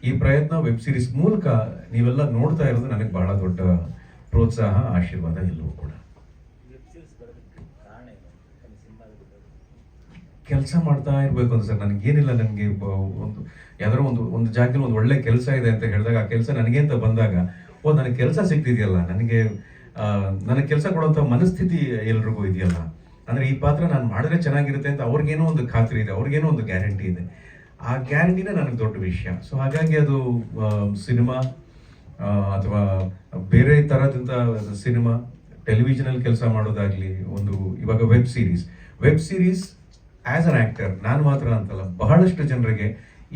ಈ ಪ್ರಯತ್ನ ವೆಬ್ ಸೀರೀಸ್ ಮೂಲಕ ನೀವೆಲ್ಲ ನೋಡ್ತಾ ಇರೋದು ನನಗೆ ಬಹಳ ದೊಡ್ಡ ಪ್ರೋತ್ಸಾಹ, ಆಶೀರ್ವಾದ ಎಲ್ಲವೂ ಕೂಡ. ವೆಬ್ ಸೀರೀಸ್ ಬರೋದಕ್ಕೆ ಕಾರಣ ಏನು? ನಮ್ಮ ಸಿನಿಮಾದ ಕೆಲಸ ಮಾಡ್ತಾ ಇರಬೇಕು ಅಂತ ಸರ್. ನನಗೇನಿಲ್ಲ, ನನಗೆ ಯಾವ್ದಾದ್ರು ಒಂದು ಜಾಗದಲ್ಲಿ ಒಂದು ಒಳ್ಳೆ ಕೆಲಸ ಇದೆ ಅಂತ ಹೇಳಿದಾಗ, ಆ ಕೆಲಸ ನನಗೆ ಅಂತ ಬಂದಾಗ, ನನಗೆ ಕೆಲಸ ಸಿಗ್ತಿದೆಯಲ್ಲ, ನನಗೆ ಕೆಲಸ ಕೊಡುವಂಥ ಮನಸ್ಥಿತಿ ಎಲ್ರಿಗೂ ಇದೆಯಲ್ಲ. ಅಂದ್ರೆ ಈ ಪಾತ್ರ ನಾನು ಮಾಡಿದ್ರೆ ಚೆನ್ನಾಗಿರುತ್ತೆ ಅಂತ ಅವ್ರಿಗೇನೋ ಒಂದು ಖಾತ್ರಿ ಇದೆ, ಅವ್ರಿಗೇನೋ ಒಂದು ಗ್ಯಾರಂಟಿ ಇದೆ. ಆ ಗ್ಯಾರಂಟಿನೇ ನನಗೆ ದೊಡ್ಡ ವಿಷಯ. ಸೊ ಹಾಗಾಗಿ ಅದು ಸಿನಿಮಾ ಅಥವಾ ಬೇರೆ ಥರದಂಥ ಸಿನಿಮಾ, ಟೆಲಿವಿಷನಲ್ಲಿ ಕೆಲಸ ಮಾಡೋದಾಗ್ಲಿ, ಇವಾಗ web series as an actor ನಾನು ಮಾತ್ರ ಅಂತಲ್ಲ, ಬಹಳಷ್ಟು ಜನರಿಗೆ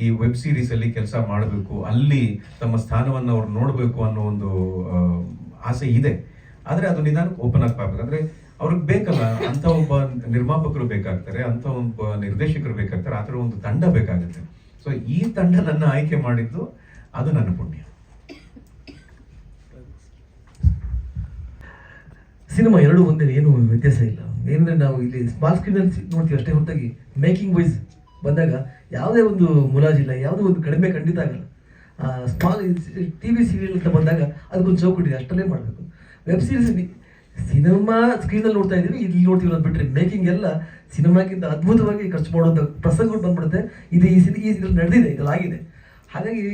ಈ ವೆಬ್ ಸೀರೀಸ್ ಅಲ್ಲಿ ಕೆಲಸ ಮಾಡಬೇಕು, ಅಲ್ಲಿ ತಮ್ಮ ಸ್ಥಾನವನ್ನು ಅವ್ರು ನೋಡಬೇಕು ಅನ್ನೋ ಒಂದು ಆಸೆ ಇದೆ. ಆದರೆ ಅದು ನಿಧಾನಕ್ಕೆ ಓಪನ್ ಆಗ್ಬೇಕು. ಅಂದ್ರೆ ಅವ್ರಿಗೆ ಬೇಕಲ್ಲ, ಅಂತ ಒಬ್ಬ ನಿರ್ಮಾಪಕರು ಬೇಕಾಗ್ತಾರೆ, ಅಂತ ಒಬ್ಬ ನಿರ್ದೇಶಕರು ಬೇಕಾಗ್ತಾರೆ, ಆ ಥರ ಒಂದು ತಂಡ ಬೇಕಾಗುತ್ತೆ. ಸೊ ಈ ತಂಡ ನನ್ನ ಆಯ್ಕೆ ಮಾಡಿದ್ದು ಅದು ನನ್ನ ಪುಣ್ಯ. ಸಿನಿಮಾ ಎರಡು ಒಂದೇ, ಏನು ವ್ಯತ್ಯಾಸ ಇಲ್ಲ. ಏನಂದರೆ ನಾವು ಇಲ್ಲಿ ಸ್ಮಾಲ್ ಸ್ಕ್ರೀನಲ್ಲಿ ನೋಡ್ತೀವಿ ಅಷ್ಟೇ ಹೊರತಾಗಿ ಮೇಕಿಂಗ್ ವೈಸ್ ಬಂದಾಗ ಯಾವುದೇ ಒಂದು ಮುಲಾಜಿಲ್ಲ, ಯಾವುದೇ ಒಂದು ಕಡಿಮೆ ಖಂಡಿತ ಆಗಲ್ಲ. ಸ್ಮಾಲ್ ಟಿ ವಿ ಸೀರಿಯಲ್ ಅಂತ ಬಂದಾಗ ಅದಕ್ಕೊಂದು ಚೌಕಟ್ಟಿದೆ, ಅಷ್ಟಲ್ಲೇ ಮಾಡಬೇಕು. ವೆಬ್ ಸೀರೀಸ್ ಸಿನಿಮಾ ಸ್ಕ್ರೀನಲ್ಲಿ ನೋಡ್ತಾ ಇದ್ದೀವಿ, ಇಲ್ಲಿ ನೋಡ್ತೀವಿ ಅನ್ನೋದು ಬಿಟ್ಟರೆ ಮೇಕಿಂಗ್ ಎಲ್ಲ ಸಿನಿಮಾಕ್ಕಿಂತ ಅದ್ಭುತವಾಗಿ ಖರ್ಚು ಮಾಡುವಂಥ ಪ್ರಸಂಗಗಳು ಬಂದ್ಬಿಡುತ್ತೆ. ಇದು ಈ ಇದ್ರಲ್ಲಿ ನಡೆದಿದೆ, ಇದರಲ್ಲಾಗಿದೆ. ಹಾಗಾಗಿ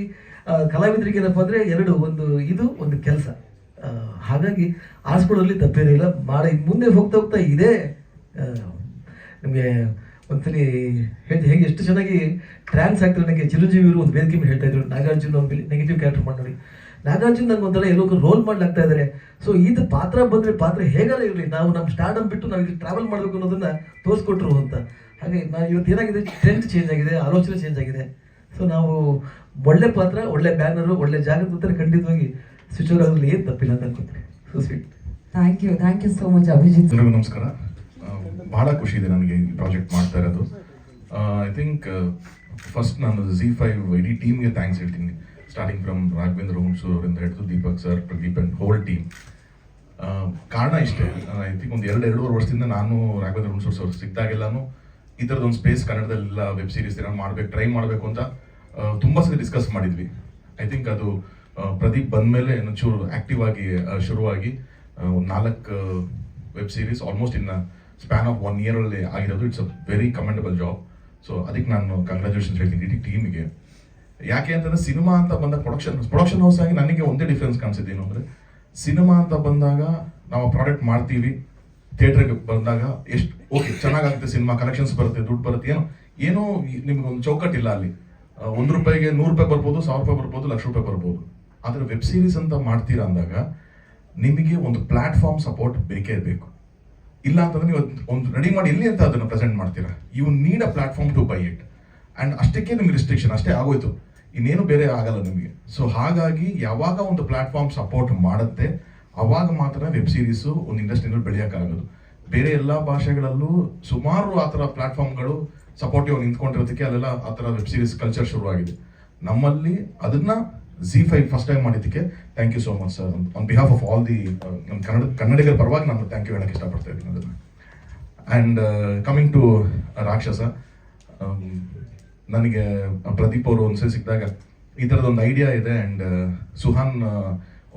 ಕಲಾವಿದರಿಗೆ ಏನಪ್ಪ ಅಂದರೆ ಎರಡು, ಒಂದು ಇದು ಒಂದು ಕೆಲಸ. ಹಾಗಾಗಿ ಆರಿಸ್ಕೊಳ್ಳೋದ್ರಲ್ಲಿ ತಪ್ಪೇನಿಲ್ಲ. ಮುಂದೆ ಹೋಗ್ತಾ ಹೋಗ್ತಾ ಇದೆ. ನಿಮಗೆ ಒಂದ್ಸಲಿ ಹೇಳಿ ಹೇಗೆ ಎಷ್ಟು ಚೆನ್ನಾಗಿ ಟ್ರಾನ್ಸ್ ಆಗ್ತಾರೆ. ನನಗೆ ಚಿರಂಜೀವಿರು ಒಂದು ವೇದಿಕೆ ಮೇಲೆ ಹೇಳ್ತಾ ಇದ್ರು, ನಾಗಾರ್ಜುನ ಒಂದು ನೆಗೆಟಿವ್ ಕ್ಯಾರೆಕ್ಟರ್ ಮಾಡಿ ನೋಡಿ, ನಾಗಾರ್ಜುನ್ ನನಗೆ ಒಂಥರ ಎಲ್ಲೋ ರೋಲ್ ಮಾಡ್ಲಾಗ್ತಾ ಇದ್ದಾರೆ. ಸೊ ಇದು ಪಾತ್ರ ಬಂದರೆ ಪಾತ್ರ ಹೇಗಾರ ಇರಲಿ, ನಾವು ನಮ್ಮ ಸ್ಟಾರ್ಡಮ್ ಬಿಟ್ಟು ನಾವು ಇಲ್ಲಿ ಟ್ರಾವೆಲ್ ಮಾಡಬೇಕು ಅನ್ನೋದನ್ನ ತೋರಿಸ್ಕೊಟ್ರು ಅಂತ. ಹಾಗೆ ನಾವು ಇವತ್ತು ಏನಾಗಿದೆ, ಟ್ರೆಂಡ್ ಚೇಂಜ್ ಆಗಿದೆ, ಆಲೋಚನೆ ಚೇಂಜ್ ಆಗಿದೆ. ಸೊ ನಾವು ಒಳ್ಳೆ ಪಾತ್ರ, ಒಳ್ಳೆ ಬ್ಯಾನರು, ಒಳ್ಳೆ ಜಾಗದ ಉತ್ತರ ಖಂಡಿತವಾಗಿ ಸ್ವಿಚ್ ಓವರ್ ಆಗೋದ್ರಲ್ಲಿ ಏನು ತಪ್ಪಿಲ್ಲ ಅಂತ ಅನ್ಕೋತೀನಿ. So sweet. Thank you so much Abhijit. ಎಲ್ಲರಿಗೂ ನಮಸ್ಕಾರ. ಬಹಳ ಖುಷಿ ಇದೆ ನನಗೆ ಈ ಪ್ರಾಜೆಕ್ಟ್ ಮಾಡ್ತಾ ಇರೋದು. ಐ ಥಿಂಕ್ ಫಸ್ಟ್ ನಾನು ZEE5 ಇಡೀ ಟೀಮ್ಗೆ ಥ್ಯಾಂಕ್ಸ್ ಹೇಳ್ತೀನಿ. ಸ್ಟಾರ್ಟಿಂಗ್ ಫ್ರಮ್ ರಾಘವೇಂದ್ರ ಹುಣಸೂರು ಅವರಿಂದ ಹಿಡಿದು Deepak sir, Pradeep and whole team. ಕಾರಣ ಇಷ್ಟೇ, ಐ ಥಿಂಕ್ ಒಂದು 2-2.5 ವರ್ಷದಿಂದ ನಾನು ರಾಘವೇಂದ್ರ ಹುಣಸೂರು ಸರ್ ಸಿಕ್ಕಿದಾಗೆಲ್ಲಾನು ಈ ಥರದೊಂದು ಸ್ಪೇಸ್ ಕನ್ನಡದಲ್ಲೆಲ್ಲ ವೆಬ್ ಸೀರೀಸ್ ಏನೋ ಟ್ರೈ ಮಾಡಬೇಕು ಅಂತ ತುಂಬ ಸರಿ ಡಿಸ್ಕಸ್ ಮಾಡಿದ್ವಿ. ಐ ಥಿಂಕ್ ಅದು ಪ್ರದೀಪ್ ಬಂದಮೇಲೆ ಒಂಚೂರು ಆ್ಯಕ್ಟಿವ್ ಆಗಿ ಶುರುವಾಗಿ 4 web series almost in span of 1 year ಆಗಿರೋದು. It's a very commendable job. So ಅದಕ್ಕೆ ನಾನು ಕಂಗ್ರ್ಯಾಚುಲೇಷನ್ಸ್ ಹೇಳ್ತೀನಿ ಇಡೀ ಟೀಮಿಗೆ. ಯಾಕೆ ಅಂತಂದರೆ ಸಿನಿಮಾ ಅಂತ ಬಂದಾಗ ಪ್ರೊಡಕ್ಷನ್ ಹೌಸ್ ಆಗಿ ನನಗೆ ಒಂದೇ ಡಿಫ್ರೆನ್ಸ್ ಕಾಣಿಸಿದ್ದೇನು ಅಂದರೆ, ಸಿನಿಮಾ ಅಂತ ಬಂದಾಗ ನಾವು ಪ್ರಾಡಕ್ಟ್ ಮಾಡ್ತೀವಿ, ಥಿಯೇಟ್ರಿಗೆ ಬಂದಾಗ ಎಷ್ಟು ಓಕೆ ಚೆನ್ನಾಗಾಗುತ್ತೆ ಸಿನಿಮಾ, ಕಲೆಕ್ಷನ್ಸ್ ಬರುತ್ತೆ, ದುಡ್ಡು ಬರುತ್ತೆ, ಏನೋ ನಿಮ್ಗೆ ಒಂದು ಚೌಕಟ್ಟಿಲ್ಲ ಅಲ್ಲಿ. 1 ರೂಪಾಯಿಗೆ 100 ರೂಪಾಯಿ ಬರ್ಬೋದು, 1000 ರೂಪಾಯಿ ಬರ್ಬೋದು, 1,00,000 ರೂಪಾಯಿ ಬರ್ಬೋದು. ಆದರೆ ವೆಬ್ ಸೀರೀಸ್ ಅಂತ ಮಾಡ್ತೀರಾ ಅಂದಾಗ ನಿಮಗೆ ಒಂದು ಪ್ಲಾಟ್ಫಾರ್ಮ್ ಸಪೋರ್ಟ್ ಬೇಕೇ ಬೇಕು. ಇಲ್ಲ ಅಂತಂದ್ರೆ ನೀವು ಒಂದು ರೆಡಿ ಮಾಡಿ ಎಲ್ಲಿ ಅಂತ ಅದನ್ನು ಪ್ರೆಸೆಂಟ್ ಮಾಡ್ತೀರಾ. You need a platform to buy it. And ಅಷ್ಟಕ್ಕೆ ನಿಮ್ಗೆ ರಿಸ್ಟ್ರಿಕ್ಷನ್ ಅಷ್ಟೇ ಆಗೋಯ್ತು, ಇನ್ನೇನು ಬೇರೆ ಆಗಲ್ಲ ನಿಮಗೆ. ಸೊ ಹಾಗಾಗಿ ಯಾವಾಗ ಒಂದು ಪ್ಲಾಟ್ಫಾರ್ಮ್ ಸಪೋರ್ಟ್ ಮಾಡುತ್ತೆ ಅವಾಗ ಮಾತ್ರ ವೆಬ್ ಸೀರೀಸು ಒಂದು ಇಂಡಸ್ಟ್ರಿನಲ್ಲಿ ಬೆಳೆಯೋಕ್ಕಾಗೋದು. ಬೇರೆ ಎಲ್ಲ ಭಾಷೆಗಳಲ್ಲೂ ಸುಮಾರು ಆ ಥರ ಪ್ಲಾಟ್ಫಾರ್ಮ್ಗಳು ಸಪೋರ್ಟಿವ್ ನಿಂತ್ಕೊಂಡಿರೋದಕ್ಕೆ ಅಲ್ಲೆಲ್ಲ ಆ ಥರ ವೆಬ್ ಸೀರೀಸ್ ಕಲ್ಚರ್ ಶುರುವಾಗಿದೆ. ನಮ್ಮಲ್ಲಿ ಅದನ್ನ ZEE5 ಫಸ್ಟ್ ಟೈಮ್ ಮಾಡಿದ್ದಕ್ಕೆ thank you so much sir. On behalf of all the ನಮ್ಮ ಕನ್ನಡಿಗರ ಪರವಾಗಿ ನಾನು ಥ್ಯಾಂಕ್ ಯು ಹೇಳಕ್ಕೆ ಇಷ್ಟಪಡ್ತಾ ಇದ್ದೀನಿ ಅದನ್ನು. ಆ್ಯಂಡ್ ಕಮಿಂಗ್ ಟು ರಾಕ್ಷಸ, ನನಗೆ ಪ್ರದೀಪ್ ಅವರು ಒಂದ್ಸರಿ ಸಿಕ್ಕಿದಾಗ ಈ ಥರದೊಂದು ಐಡಿಯಾ ಇದೆ ಆ್ಯಂಡ್ ಸುಹಾನ್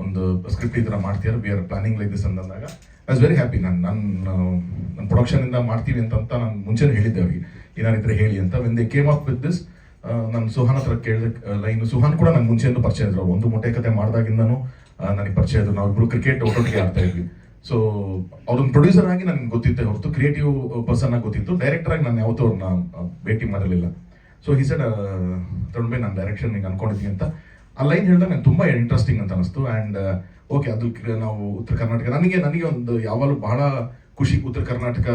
ಒಂದು ಸ್ಕ್ರಿಪ್ಟ್ ಈ ಥರ ಮಾಡ್ತೀರ, we are planning like this ಅಂದಾಗ ಐ ವಾಸ್ ವೆರಿ ಹ್ಯಾಪಿ. ನನ್ನ ಪ್ರೊಡಕ್ಷನಿಂದ ಮಾಡ್ತೀವಿ ಅಂತ ನಾನು ಮುಂಚೆನೇ ಹೇಳಿದ್ದೆ ಅವ್ರಿಗೆ, ಏನಾರಿದ್ರೆ ಹೇಳಿ ಅಂತ. When they came up with this, ನಾನು ಸುಹಾನ್ ಹತ್ರ ಕೇಳಿದೆ ಲೈನು. ಸುಹಾನ್ ಕೂಡ ನಂಗೆ ಮುಂಚೆಯಿಂದ ಪರಿಚಯ ಇದ್ರು, ಒಂದು ಮೊಟ್ಟೆ ಕತೆ ಮಾಡಿದಾಗಿಂದನೂ ನನಗೆ ಪರಿಚಯ ಇದ್ರು. ನಾವಿಬ್ರು ಕ್ರಿಕೆಟ್ ಒಟ್ಟೊಟ್ಟಿಗೆ ಆಡ್ತಾ ಇದ್ವಿ. ಸೊ ಅವ್ರೊಂದು ಪ್ರೊಡ್ಯೂಸರ್ ಆಗಿ ನನಗೆ ಗೊತ್ತಿತ್ತೆ ಹೊರತು ಕ್ರಿಯೇಟಿವ್ ಪರ್ಸನ್ ಆಗಿ ಗೊತ್ತಿತ್ತು. ಡೈರೆಕ್ಟರ್ ಆಗಿ ನಾನು ಯಾವತ್ತೂ ಅವ್ರನ್ನ ಭೇಟಿ ಮಾಡಿರಲಿಲ್ಲ. ಸೊ ಈ ಸೈಡ್ ತೊಗೊಂಡ್ಬೇ ನಾನು ಡೈರೆಕ್ಷನ್ ಹಿಂಗೆ ಅನ್ಕೊಂಡಿದ್ದೀನಿ ಅಂತ ಆ ಲೈನ್ ಹೇಳಿದಾಗ ನಂಗೆ ತುಂಬ ಇಂಟ್ರೆಸ್ಟಿಂಗ್ ಅಂತ ಅನಿಸ್ತು. ಆ್ಯಂಡ್ ಓಕೆ, ಅದು ನಾವು ಉತ್ತರ ಕರ್ನಾಟಕ, ನನಗೆ ಒಂದು ಯಾವಾಗಲೂ ಬಹಳ ಖುಷಿ ಉತ್ತರ ಕರ್ನಾಟಕ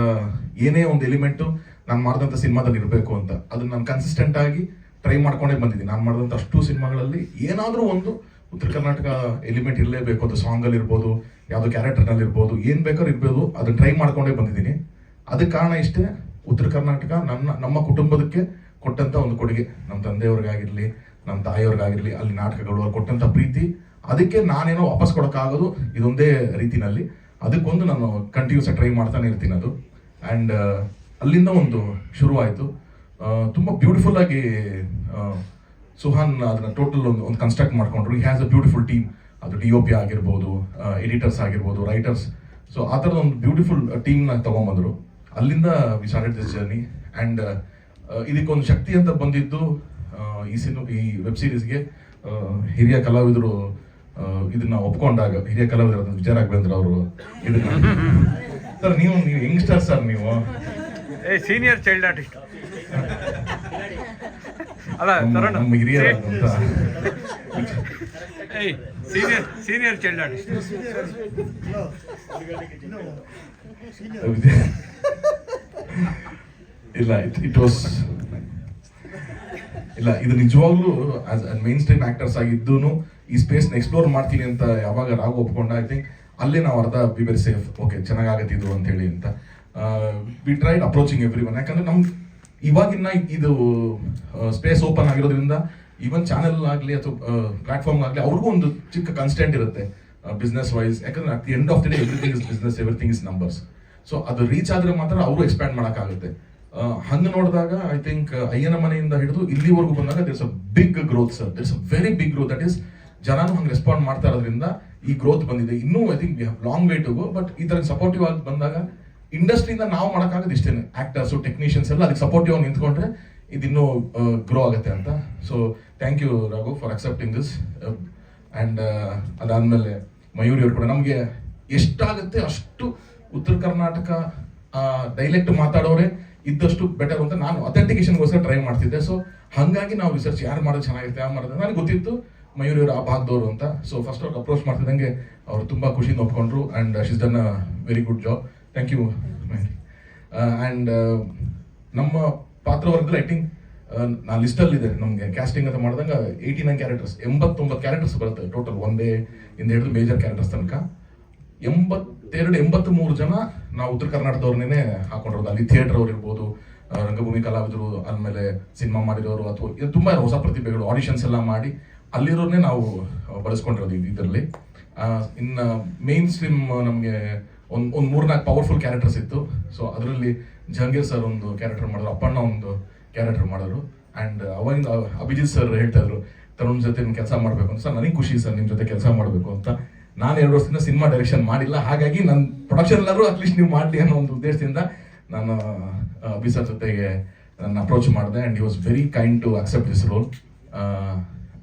ಏನೇ ಒಂದು ಎಲಿಮೆಂಟು ನಾನು ಮಾಡಿದಂಥ ಸಿನಿಮಾದಲ್ಲಿ ಇರಬೇಕು ಅಂತ. ಅದನ್ನ ನಾನು ಕನ್ಸಿಸ್ಟೆಂಟ್ ಆಗಿ ಟ್ರೈ ಮಾಡ್ಕೊಂಡೇ ಬಂದಿದ್ದೀನಿ. ನಾನು ಮಾಡಿದಂಥ ಅಷ್ಟು ಸಿನಿಮಾಗಳಲ್ಲಿ ಏನಾದರೂ ಒಂದು ಉತ್ತರ ಕರ್ನಾಟಕ ಎಲಿಮೆಂಟ್ ಇರಲೇಬೇಕು. ಅದು ಸಾಂಗಲ್ಲಿ ಇರ್ಬೋದು, ಯಾವುದೋ ಕ್ಯಾರೆಕ್ಟರ್ನಲ್ಲಿ ಇರ್ಬೋದು, ಏನು ಬೇಕಾದ್ರೂ ಇರ್ಬೋದು, ಅದನ್ನ ಟ್ರೈ ಮಾಡ್ಕೊಂಡೇ ಬಂದಿದ್ದೀನಿ. ಅದಕ್ಕೆ ಕಾರಣ ಇಷ್ಟೇ, ಉತ್ತರ ಕರ್ನಾಟಕ ನಮ್ಮ ಕುಟುಂಬದಕ್ಕೆ ಕೊಟ್ಟಂಥ ಒಂದು ಕೊಡುಗೆ. ನಮ್ಮ ತಂದೆಯವ್ರಿಗಾಗಿರಲಿ, ನಮ್ಮ ತಾಯಿಯವ್ರಿಗಾಗಿರಲಿ, ಅಲ್ಲಿ ನಾಟಕಗಳು ಅವ್ರು ಕೊಟ್ಟಂಥ ಪ್ರೀತಿ, ಅದಕ್ಕೆ ನಾನೇನೋ ವಾಪಸ್ ಕೊಡೋಕ್ಕಾಗೋದು ಇದೊಂದೇ ರೀತಿನಲ್ಲಿ. ಅದಕ್ಕೊಂದು ನಾನು ಕಂಟಿನ್ಯೂಸ್ ಟ್ರೈ ಮಾಡ್ತಾನೆ ಇರ್ತೀನಿ ಅದು. ಆ್ಯಂಡ್ ಅಲ್ಲಿಂದ ಒಂದು ಶುರುವಾಯಿತು. ತುಂಬ ಬ್ಯೂಟಿಫುಲ್ ಆಗಿ ಸುಹಾನ್ ಅದನ್ನ ಟೋಟಲ್ ಒಂದು ಕನ್ಸ್ಟ್ರಕ್ಟ್ ಮಾಡ್ಕೊಂಡ್ರು. ಈ ಹ್ಯಾಸ್ ಅ ಬ್ಯೂಟಿಫುಲ್ ಟೀಮ್. ಅದು DOP ಆಗಿರ್ಬೋದು, ಎಡಿಟರ್ಸ್ ಆಗಿರ್ಬೋದು, ರೈಟರ್ಸ್. ಸೊ ಆ ಥರದ ಒಂದು ಬ್ಯೂಟಿಫುಲ್ ಟೀಮ್ನ ತೊಗೊಂಬಂದರು. ಅಲ್ಲಿಂದ we started this journey. And ಇದಕ್ಕೊಂದು ಶಕ್ತಿ ಅಂತ ಬಂದಿದ್ದು ಈ ವೆಬ್ ಸೀರೀಸ್ಗೆ ಹಿರಿಯ ಕಲಾವಿದರು ಇದನ್ನ ಒಪ್ಕೊಂಡಾಗ, ಹಿರಿಯ ಕಲಾವಿದರು ವಿಜಯ ರಾಘವೇಂದ್ರ ಅವರು ಇದನ್ನ ಸರ್ ನೀವು ಯಂಗ್ಸ್ಟರ್ ಸರ್, ನೀವು ಸೀನಿಯರ್ ಚೈಲ್ಡ್ ಆರ್ಟಿಸ್ಟ್ ಅಲ್ಲ ನಮ್ಮ ಹಿರಿಯರಾದಂತ ಸೀನಿಯರ್ ಚೈಲ್ಡ್ ಆರ್ಟಿಸ್ಟ್ ಇಲ್ಲ, ಇಟ್ ವಾಸ್ ಇಲ್ಲ, ಇದು ನಿಜವಾಗ್ಲೂ ಆಸ್ ಮೇನ್ ಸ್ಟ್ರೀಮ್ ಆಕ್ಟರ್ಸ್ ಆಗಿದ್ದೂ ಈ ಸ್ಪೇಸ್ನ ಎಕ್ಸ್ಪ್ಲೋರ್ ಮಾಡ್ತೀನಿ ಅಂತ ಯಾವಾಗ ರಾಘು ಒಪ್ಕೊಂಡ, ಐ ಥಿಂಕ್ ಅಲ್ಲೇ ನಾವು ಅರ್ಧ ವಿ ವೆರಿ ಸೇಫ್. ಓಕೆ, ಚೆನ್ನಾಗಾಗತ್ತೆ ಇದು ಅಂತ ಹೇಳಿ ಅಂತ we tried approaching every one. ಯಾಕಂದ್ರೆ ನಮ್ಗೆ ಇವಾಗಿನ ಇದು ಸ್ಪೇಸ್ ಓಪನ್ ಆಗಿರೋದ್ರಿಂದ ಈವನ್ ಚಾನೆಲ್ ಆಗಲಿ ಅಥವಾ ಪ್ಲಾಟ್ಫಾರ್ಮ್ ಆಗಲಿ ಅವ್ರಿಗೂ ಒಂದು ಚಿಕ್ಕ ಕನ್ಸ್ಟೆಂಟ್ ಇರುತ್ತೆ ಬಿಸ್ನೆಸ್ ವೈಸ್. ಯಾಕಂದ್ರೆ at the end of the day everything is business, everything is numbers. So ಅದು ರೀಚ್ ಆದ್ರೆ ಮಾತ್ರ ಅವರು ಎಕ್ಸ್ಪ್ಯಾಂಡ್ ಮಾಡೋಕ್ಕಾಗುತ್ತೆ. ಹಂಗೆ ನೋಡಿದಾಗ ಐ ಥಿಂಕ್ ಅಯ್ಯನ ಮನೆಯಿಂದ ಹಿಡಿದು ಇಲ್ಲಿವರೆಗೂ ಬಂದಾಗ there's a big growth sir, there's a very big growth. That is ಜನನು ಹಂಗೆ ರೆಸ್ಪಾಂಡ್ ಮಾಡ್ತಾ ಇರೋದ್ರಿಂದ ಈ ಗ್ರೋತ್ ಬಂದಿದೆ. ಇನ್ನೂ I think we have long way to go. But ಈ ತರ ಸಪೋರ್ಟಿವ್ ಆಗಿ ಬಂದಾಗ ಇಂಡಸ್ಟ್ರಿಯಿಂದ ನಾವು ಮಾಡೋಕ್ಕಾಗೋದು ಇಷ್ಟೇನೆ, ಆಕ್ಟರ್ಸು ಟೆಕ್ನಿಷಿಯನ್ಸ್ ಎಲ್ಲ ಅದಕ್ಕೆ ಸಪೋರ್ಟಿವ್ ಆಗಿ ನಿಂತ್ಕೊಂಡ್ರೆ ಇದಿನ್ನೂ ಗ್ರೋ ಆಗುತ್ತೆ ಅಂತ. So thank you Raghu for accepting this. And ಅದಾದಮೇಲೆ ಮಯೂರಿ ಅವರು ಕೂಡ ನಮಗೆ ಎಷ್ಟಾಗುತ್ತೆ ಅಷ್ಟು ಉತ್ತರ ಕರ್ನಾಟಕ ಡೈಲೆಕ್ಟ್ ಮಾತಾಡೋರೆ ಇದ್ದಷ್ಟು ಬೆಟರ್ ಅಂತ ನಾನು ಅಥೆಂಟಿಕೇಶನ್ಗೋಸ್ಕರ ಟ್ರೈ ಮಾಡ್ತಿದ್ದೆ. ಸೊ ಹಾಗಾಗಿ ನಾವು ರಿಸರ್ಚ್ ಯಾರು ಮಾಡೋದು ಚೆನ್ನಾಗಿರುತ್ತೆ, ಯಾರು ಮಾಡೋದು ನನಗೆ ಗೊತ್ತಿತ್ತು ಮಯೂರಿ ಅವರು ಆ ಭಾಗದವರು ಅಂತ. ಸೊ ಫಸ್ಟ್ ಅವ್ರಿಗೆ ಅಪ್ರೋಚ್ ಮಾಡ್ತಿದ್ದಂಗೆ ಅವರು ತುಂಬ ಖುಷಿಯಿಂದ ಒಪ್ಕೊಂಡ್ರು. And she's done a very good job. Thank you Mayuri. And ನಮ್ಮ ಪಾತ್ರವರ್ಗದಲ್ಲಿ ಐ ಥಿಂಕ್ ನಾ ಲಿಸ್ಟಲ್ಲಿದೆ ನಮಗೆ ಕ್ಯಾಸ್ಟಿಂಗ್ ಅಂತ ಮಾಡಿದಾಗ 89 ಕ್ಯಾರೆಕ್ಟರ್ಸ್, 89 ಕ್ಯಾರೆಕ್ಟರ್ಸ್ ಬರುತ್ತೆ ಟೋಟಲ್, ಒಂದೇ ಇಂದ ಹಿಡಿದು ಮೇಜರ್ ಕ್ಯಾರೆಕ್ಟರ್ಸ್ ತನಕ. 83 ಜನ ನಾವು ಉತ್ತರ ಕರ್ನಾಟಕದವ್ರನ್ನೇ ಹಾಕೊಂಡಿರೋದು. ಅಲ್ಲಿ ಥಿಯೇಟರ್ ಅವ್ರು ಇರ್ಬೋದು, ರಂಗಭೂಮಿ ಕಲಾವಿದರು, ಆಮೇಲೆ ಸಿನಿಮಾ ಮಾಡಿರೋರು, ಅಥವಾ ಇದು ತುಂಬ ಹೊಸ ಪ್ರತಿಭೆಗಳು ಆಡಿಷನ್ಸ್ ಎಲ್ಲ ಮಾಡಿ ಅಲ್ಲಿರೋರ್ನೇ ನಾವು ಬಳಸ್ಕೊಂಡಿರೋದು ಇದರಲ್ಲಿ. ಇನ್ನು ಮೇನ್ ಸ್ಟ್ರೀಮ್ ನಮಗೆ ಒಂದು 3-4 ಪವರ್ಫುಲ್ ಕ್ಯಾರೆಕ್ಟರ್ಸ್ ಇತ್ತು. ಸೊ ಅದರಲ್ಲಿ ಜಹಂಗೀರ್ ಸರ್ ಒಂದು ಕ್ಯಾರೆಕ್ಟರ್ ಮಾಡಿದ್ರು, ಅಪ್ಪಣ್ಣ ಒಂದು ಕ್ಯಾರೆಕ್ಟರ್ ಮಾಡೋರು. ಆ್ಯಂಡ್ ಅವಾಗಿಂದ ಅಭಿಜಿತ್ ಸರ್ ಹೇಳ್ತಾ ಇದ್ರು ತರುಣ್ ಜೊತೆ ಕೆಲಸ ಮಾಡಬೇಕು ಅಂತ. ಸರ್ ನನಗೆ ಖುಷಿ ಸರ್ ನಿಮ್ಮ ಜೊತೆ ಕೆಲಸ ಮಾಡಬೇಕು ಅಂತ. ನಾನು 2 ವರ್ಷದಿಂದ ಸಿನಿಮಾ ಡೈರೆಕ್ಷನ್ ಮಾಡಿಲ್ಲ, ಹಾಗಾಗಿ ನನ್ನ ಪ್ರೊಡಕ್ಷನ್ ಎಲ್ಲರೂ ಅಟ್ಲೀಸ್ಟ್ ನೀವು ಮಾಡಲಿ ಅನ್ನೋ ಒಂದು ಉದ್ದೇಶದಿಂದ ನಾನು ಅಭಿ ಸರ್ ಜೊತೆಗೆ ನನ್ನ ಅಪ್ರೋಚ್ ಮಾಡಿದೆ. And he was very kind to accept this role.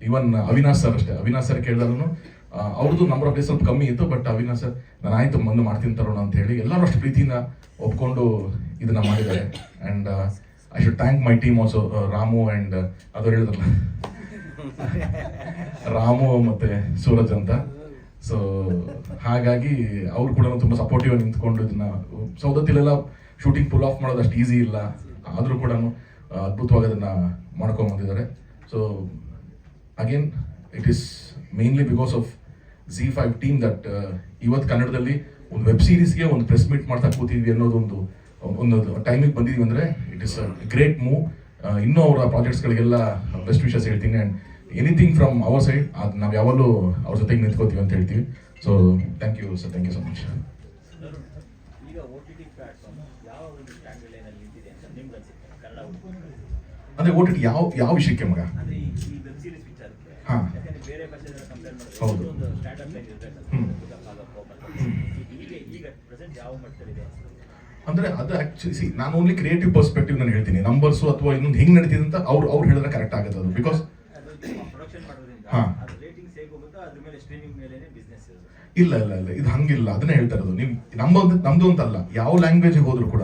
Even Avinash sir ಅಷ್ಟೇ, ಅವಿನಾಶ್ ಸರ್ ಕೇಳಿದ್ರು ಅವ್ರದ್ದು ನಂಬರ್ ಆಫ್ ಡೇಸ್ ಸ್ವಲ್ಪ ಕಮ್ಮಿ ಇತ್ತು. ಬಟ್ ಅವಿನಾಶ್ ಸರ್ ನಾನು ಆಯಿತು ಬಂದು ಮಾಡ್ತೀನಿ ತರೋಣ ಅಂತ ಹೇಳಿ ಎಲ್ಲರೂ ಅಷ್ಟು ಪ್ರೀತಿಯಿಂದ ಒಪ್ಕೊಂಡು ಇದನ್ನ ಮಾಡಿದ್ದಾರೆ. And I should thank my team also, Ramu and ಅದು ಹೇಳಿದ್ರಲ್ಲ ರಾಮು ಮತ್ತು ಸೂರಜ್ ಅಂತ. ಸೊ ಹಾಗಾಗಿ ಅವ್ರು ಕೂಡ ತುಂಬ ಸಪೋರ್ಟಿವ್ ಆಗಿ ನಿಂತ್ಕೊಂಡು ಇದನ್ನ ಸೌದತ್ತಿಲೆಲ್ಲ ಶೂಟಿಂಗ್ ಪುಲ್ ಆಫ್ ಮಾಡೋದು ಅಷ್ಟು ಈಸಿ ಇಲ್ಲ, ಆದರೂ ಕೂಡ ಅದ್ಭುತವಾಗಿ ಅದನ್ನು ಮಾಡ್ಕೊಂಡು ಬಂದಿದ್ದಾರೆ. So again it is mainly because of Z5 team that ಇವತ್ತು ಕನ್ನಡದಲ್ಲಿ ಒಂದು ವೆಬ್ ಸೀರೀಸ್ಗೆ ಒಂದು ಪ್ರೆಸ್ ಮೀಟ್ ಮಾಡ್ತಾ ಕೂತಿದ್ವಿ ಅನ್ನೋದು ಒಂದು ಟೈಮಿಗೆ ಬಂದಿದ್ವಿ ಅಂದರೆ it is a great move. ಇನ್ನೂ ಅವರ ಪ್ರಾಜೆಕ್ಟ್ಸ್ಗಳಿಗೆಲ್ಲ ಬೆಸ್ಟ್ ವಿಷಸ್ ಹೇಳ್ತೀನಿ. And anything from our side ಅದು ನಾವು ಯಾವಾಗಲೂ ಅವ್ರ ಜೊತೆಗೆ ನಿಂತ್ಕೋತೀವಿ ಅಂತ ಹೇಳ್ತೀವಿ. So thank you sir, thank you so much. ಈಗ OTT ಪ್ಲಾಟ್ಫಾರ್ಮ್ ಯಾವ ಒಂದು ಸ್ಟ್ಯಾಂಡರ್ಡ್ ಲೈನಲ್ಲಿ ನಿಂತಿದೆ ಅಂತ ನಿಮ್ಗೆ ಅನ್ಸುತ್ತೆ ಕನ್ನಡ ಅಂದರೆ OTT ಯಾವ ವಿಷಯಕ್ಕೆ ಮಗ? ಅಂದರೆ ಈ ವೆಬ್ ಸೀರೀಸ್ ವಿಚಾರಕ್ಕೆ. ಹಾಂ, ಯಾಕಂದ್ರೆ ಬೇರೆ ಭಾಷೆ ಕಂಪೇರ್ ಮಾಡಿದ್ರೆ ಹೌದು. ಒಂದು ಸ್ಟ್ಯಾಂಡರ್ಡ್ ಲೈನ್ ಇರಬೇಕು. ಈಗ ಪ್ರೆಸೆಂಟ್ ಯಾವ ಮಟ್ಟದಲ್ಲಿದೆ ಅಂದರೆ ಅದು ಆ್ಯಕ್ಚುಲಿ ನಾನು ಓನ್ಲಿ ಕ್ರಿಯೇಟಿವ್ ಪರ್ಸ್ಪೆಕ್ಟಿವ್ ನಾನು ಹೇಳ್ತೀನಿ. ನಂಬರ್ಸು ಅಥವಾ ಇನ್ನೊಂದು ಹೆಂಗೆ ನಡೀತಿದೆ ಅಂತ ಅವ್ರು ಹೇಳಿದ್ರೆ ಕರೆಕ್ಟ್ ಆಗುತ್ತೆ ಅದು. ಬಿಕಾಸ್ ಪ್ರೊಡಕ್ಷನ್ ಮಾಡೋದ್ರಿಂದ ಹಾಂ, ಅದು ರೇಟಿಂಗ್ಸ್ ಹೇಗೆ ಹೋಗುತ್ತೋ ಅದ್ರ ಮೇಲೆ ಸ್ಟ್ರೀಮಿಂಗ್ ಮೇಲೆ ಬಿಸ್ನೆಸ್ ಇರೋದು. ಇಲ್ಲ ಇದು ಹಂಗಿಲ್ಲ. ಅದನ್ನೇ ಹೇಳ್ತಾ ಇರೋದು. ನೀವು ನಮ್ದು ಅಂತಲ್ಲ, ಯಾವ ಲ್ಯಾಂಗ್ವೇಜಿಗೆ ಹೋದ್ರು ಕೂಡ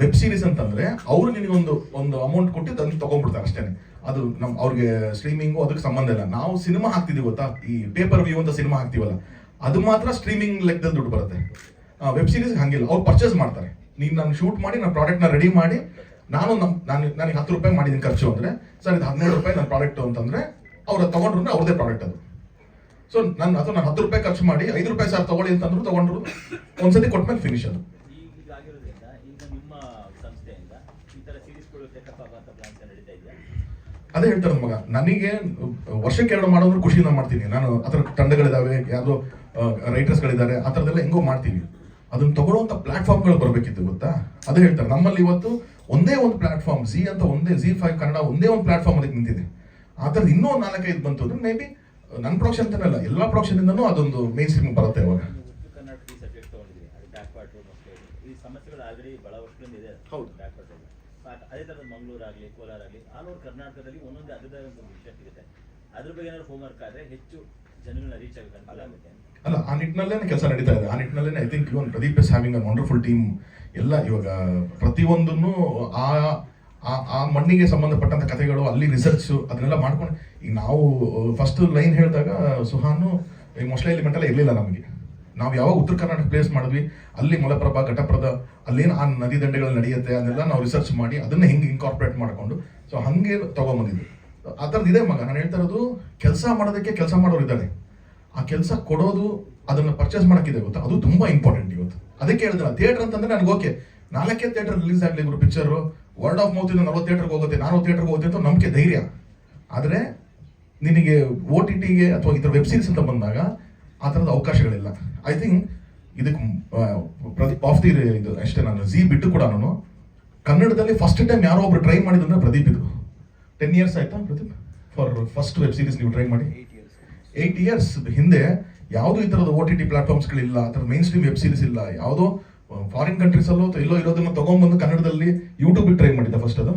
ವೆಬ್ ಸೀರೀಸ್ ಅಂತಂದ್ರೆ ಅವರು ನಿನಗೆ ಒಂದು ಅಮೌಂಟ್ ಕೊಟ್ಟು ಅದನ್ನು ತಗೊಂಡ್ಬಿಡ್ತಾರೆ ಅಷ್ಟೇ. ಅದು ಅವ್ರಿಗೆ ಸ್ಟ್ರೀಮಿಂಗು ಅದಕ್ಕೆ ಸಂಬಂಧ ಇಲ್ಲ. ನಾವು ಸಿನಿಮಾ ಹಾಕ್ತಿದೀವಿ ಗೊತ್ತಾ, ಈ ಪೇಪರ್ ವ್ಯೂ ಅಂತ ಸಿನಿಮಾ ಹಾಕ್ತೀವಲ್ಲ, ಅದು ಮಾತ್ರ ಸ್ಟ್ರೀಮಿಂಗ್ ಲೆಕ್ಕದಲ್ಲಿ ದುಡ್ಡು ಬರುತ್ತೆ. ವೆಬ್ ಸೀರೀಸ್ ಹಂಗಿಲ್ಲ, ಅವ್ರು ಪರ್ಚೇಸ್ ಮಾಡ್ತಾರೆ. ನೀನು ನಾನು ಶೂಟ್ ಮಾಡಿ ನನ್ನ ಪ್ರಾಡಕ್ಟ್ನ ರೆಡಿ ಮಾಡಿ ನನಗೆ 10 ರೂಪಾಯಿ ಮಾಡಿದ್ದೀನಿ ಖರ್ಚು ಅಂದರೆ, ಸರ್ ಇದು 17 ರೂಪಾಯಿ ನನ್ನ ಪ್ರಾಡಕ್ಟು ಅಂತಂದರೆ ಅವ್ರು ತಗೊಂಡ್ರು ಅಂದ್ರೆ ಅವ್ರದೇ ಪ್ರಾಡಕ್ಟ್ ಅದು. ಸೊ ನಾನು 10 ರೂಪಾಯಿ ಖರ್ಚು ಮಾಡಿ 5 ರೂಪಾಯಿ ಸರ್ ತಗೊಳ್ಳಿ ಅಂತಂದ್ರು ತಗೊಂಡ್ರು, ಒಂದ್ಸತಿ ಕೊಟ್ಮೇಲೆ ಫಿನಿಶ್ ಅದು. ಈಗ ಆಗಿರೋದ್ರಿಂದ ಈಗ ನಿಮ್ಮ ಸಂಸ್ಥೆಯಿಂದ ಈ ಥರ ಸೀರೀಸ್ಗಳು ಟೆಕಪ್ ಆಗುವಂಥ ಪ್ಲಾನ್ಸ್ ನಡೀತಾ ಇದೆಯಾ? ಅದೇ ಹೇಳ್ತಾರೆ ಮಗ, ನನಗೆ ವರ್ಷಕ್ಕೆ 2 ಮಾಡೋದ್ರೆ ಖುಷಿಯಿಂದ ಮಾಡ್ತೀನಿ. ನಾನು ಆ ಥರ ತಂಡಗಳಿದ್ದಾವೆ, ಯಾವುದೋ ರೈಟರ್ಸ್ಗಳಿದ್ದಾರೆ, ಆ ಥರದ್ದೆಲ್ಲ ಹೆಂಗೋ ಮಾಡ್ತೀವಿ. ಅದನ್ನ ತಗೊಳ್ಳುವಂಥ ಪ್ಲಾಟ್ಫಾರ್ಮ್ಗಳು ಬರಬೇಕಿತ್ತು ಗೊತ್ತಾ. ಅದೇ ಹೇಳ್ತಾರೆ ನಮ್ಮಲ್ಲಿ ಇವತ್ತು ಒಂದೇ ಒಂದು ಪ್ಲಾಟ್ಫಾರ್ಮ್ Z5 ಕನ್ನಡ ಒಂದೇ ಒಂದು ಪ್ಲಾಟ್ಫಾರ್ಮ್ ಅದಕ್ಕೆ ನಿಂತಿದೆ. ಆ ಥರದ್ದು ಇನ್ನೂ 4-5 ಬಂತು ಅಂದ್ರೆ ಮೇ ಬಿ ನನ್ನ ಪ್ರೊಡಕ್ಷನ್ ಅಂತಲ್ಲ, ಎಲ್ಲ ಪ್ರೊಡಕ್ಷನಿಂದನೂ ಅದೊಂದು ಮೇನ್ ಸ್ಟ್ರೀಮ್ ಬರುತ್ತೆ ಅವಾಗ. ಉತ್ತರ ಕರ್ನಾಟಕ ಈ ಸಬ್ಜೆಕ್ಟ್ ತೊಗೊಂಡಿದ್ದೀವಿ, ಅದು ಬ್ಯಾಕ್ವರ್ಡ್ ಈ ಸಮಸ್ಯೆಗಳು ಆಲ್ರೆಡಿ ಬಹಳ ವರ್ಷಗಳಿಂದ ಇದೆ. ಹೌದು, ಬ್ಯಾಕ್ವರ್ಡ್ ಅದೇ ಥರದ ಮಂಗಳೂರು ಆಗಲಿ ಕೋಲಾರ ಆಗಲಿ ಆಲ್ ಓವರ್ ಕರ್ನಾಟಕದಲ್ಲಿ ಒಂದೊಂದು ಅದರದೇ ಒಂದು ವಿಷಯ ಸಿಗುತ್ತೆ. ಅದ್ರ ಬಗ್ಗೆ ಏನಾದ್ರು ಹೋಮ್ವರ್ಕ್ ಆದರೆ ಹೆಚ್ಚು ಜನಗಳನ್ನ ರೀಚ್ ಆಗಕ್ಕೆ ಅನುಕೂಲ ಆಗುತ್ತೆ ಅಲ್ಲ. ಆ ನಿಟ್ಟಿನಲ್ಲೇ ಕೆಲಸ ನಡೀತಾ ಇದೆ. ಆ ನಿಟ್ಟಿನಲ್ಲೇ I think even Pradeep is having a wonderful team. ಎಲ್ಲ ಇವಾಗ ಪ್ರತಿಯೊಂದನ್ನು ಆ ಮಣ್ಣಿಗೆ ಸಂಬಂಧಪಟ್ಟಂತ ಕಥೆಗಳು, ಅಲ್ಲಿ ರಿಸರ್ಚ್ ಅದನ್ನೆಲ್ಲ ಮಾಡ್ಕೊಂಡು, ಈಗ ನಾವು ಫಸ್ಟ್ ಲೈನ್ ಹೇಳಿದಾಗ ಸುಹಾನು ಮೊಸಳೆ ಎಲಿಮೆಂಟ್ ಎಲ್ಲ ಇರಲಿಲ್ಲ ನಮಗೆ. ನಾವು ಯಾವಾಗ ಉತ್ತರ ಕರ್ನಾಟಕ ಪ್ಲೇಸ್ ಮಾಡಿದ್ವಿ, ಅಲ್ಲಿ ಮಲಪ್ರಭಾ, ಘಟಪ್ರದ, ಅಲ್ಲೇನು ಆ ನದಿ ದಂಡೆಗಳು ನಡೆಯುತ್ತೆ ಅದನ್ನೆಲ್ಲ ನಾವು ರಿಸರ್ಚ್ ಮಾಡಿ ಅದನ್ನ ಹೆಂಗೆ ಇನ್ಕಾರ್ಪೊರೇಟ್ ಮಾಡಿಕೊಂಡು ಸೊ ಹಾಗೆ ತೊಗೊಂಬಂದಿದ್ವಿ. ಆ ಥರದ್ದು ಇದೆ ಮಗ. ನಾನು ಹೇಳ್ತಾ ಇರೋದು ಕೆಲಸ ಮಾಡೋದಕ್ಕೆ ಕೆಲಸ ಮಾಡೋರು ಇದ್ದಾರೆ, ಆ ಕೆಲಸ ಕೊಡೋದು, ಅದನ್ನು ಪರ್ಚೇಸ್ ಮಾಡೋಕ್ಕಿದೆ ಗೊತ್ತಾ, ಅದು ತುಂಬ ಇಂಪಾರ್ಟೆಂಟ್ ಇವತ್ತು. ಅದಕ್ಕೆ ಹೇಳಿದ್ರೆ ಥಿಯೇಟರ್ ಅಂತಂದ್ರೆ ನನಗೆ ಓಕೆ, 4 ಥಿಯೇಟರ್ ರಿಲೀಸ್ ಆಗಲಿ ಗುರು ಪಿಕ್ಚರು, ವರ್ಡ್ ಆಫ್ ಮೌತ್ ಇಂದ 40 ಥಿಯೇಟರ್ಗೆ ಹೋಗುತ್ತೆ, 40 ಥಿಯೇಟರ್ಗೆ ಹೋಗುತ್ತೆ ಅಂತ ನಂಬಿಕೆ, ಧೈರ್ಯ. ಆದರೆ ನಿನಗೆ OTTಗೆ ಅಥವಾ ಈ ಥರ ವೆಬ್ ಸೀರೀಸ್ ಅಂತ ಬಂದಾಗ ಆ ಥರದ ಅವಕಾಶಗಳಿಲ್ಲ. ಐ ಥಿಂಕ್ ಇದಕ್ಕೆ ಪ್ರದೀಪ್ ಆಫ್ ದಿ ಇದು ಅಷ್ಟೇ, ನಾನು ಜಿ ಬಿಟ್ಟು ಕೂಡ ನಾನು ಕನ್ನಡದಲ್ಲಿ ಫಸ್ಟ್ ಟೈಮ್ ಯಾರೋ ಒಬ್ರು ಟ್ರೈ ಮಾಡಿದಂದ್ರೆ ಪ್ರದೀಪ್ ಇದು. 10 years ಆಯ್ತಾ Pradeep for first web series ನೀವು ಟ್ರೈ ಮಾಡಿ? 8 years ಹಿಂದೆ ಯಾವುದೋ ಈ ಥರದ OTT ಪ್ಲಾಟ್ಫಾರ್ಮ್ಸ್ಗಳಿಲ್ಲ, ಆ ಥರ ಮೈನ್ ಸ್ಟ್ರೀಮ್ ವೆಬ್ ಸೀರೀಸ್ ಇಲ್ಲ. ಯಾವುದೋ ಫಾರಿನ್ ಕಂಟ್ರೀಸಲ್ಲೋ ಎಲ್ಲೋ ಇರೋದನ್ನ ತೊಗೊಂಬಂದು ಕನ್ನಡದಲ್ಲಿ ಯೂಟ್ಯೂಬಿಗೆ ಟ್ರೈ ಮಾಡಿದ್ದ ಫಸ್ಟ್ ಅದು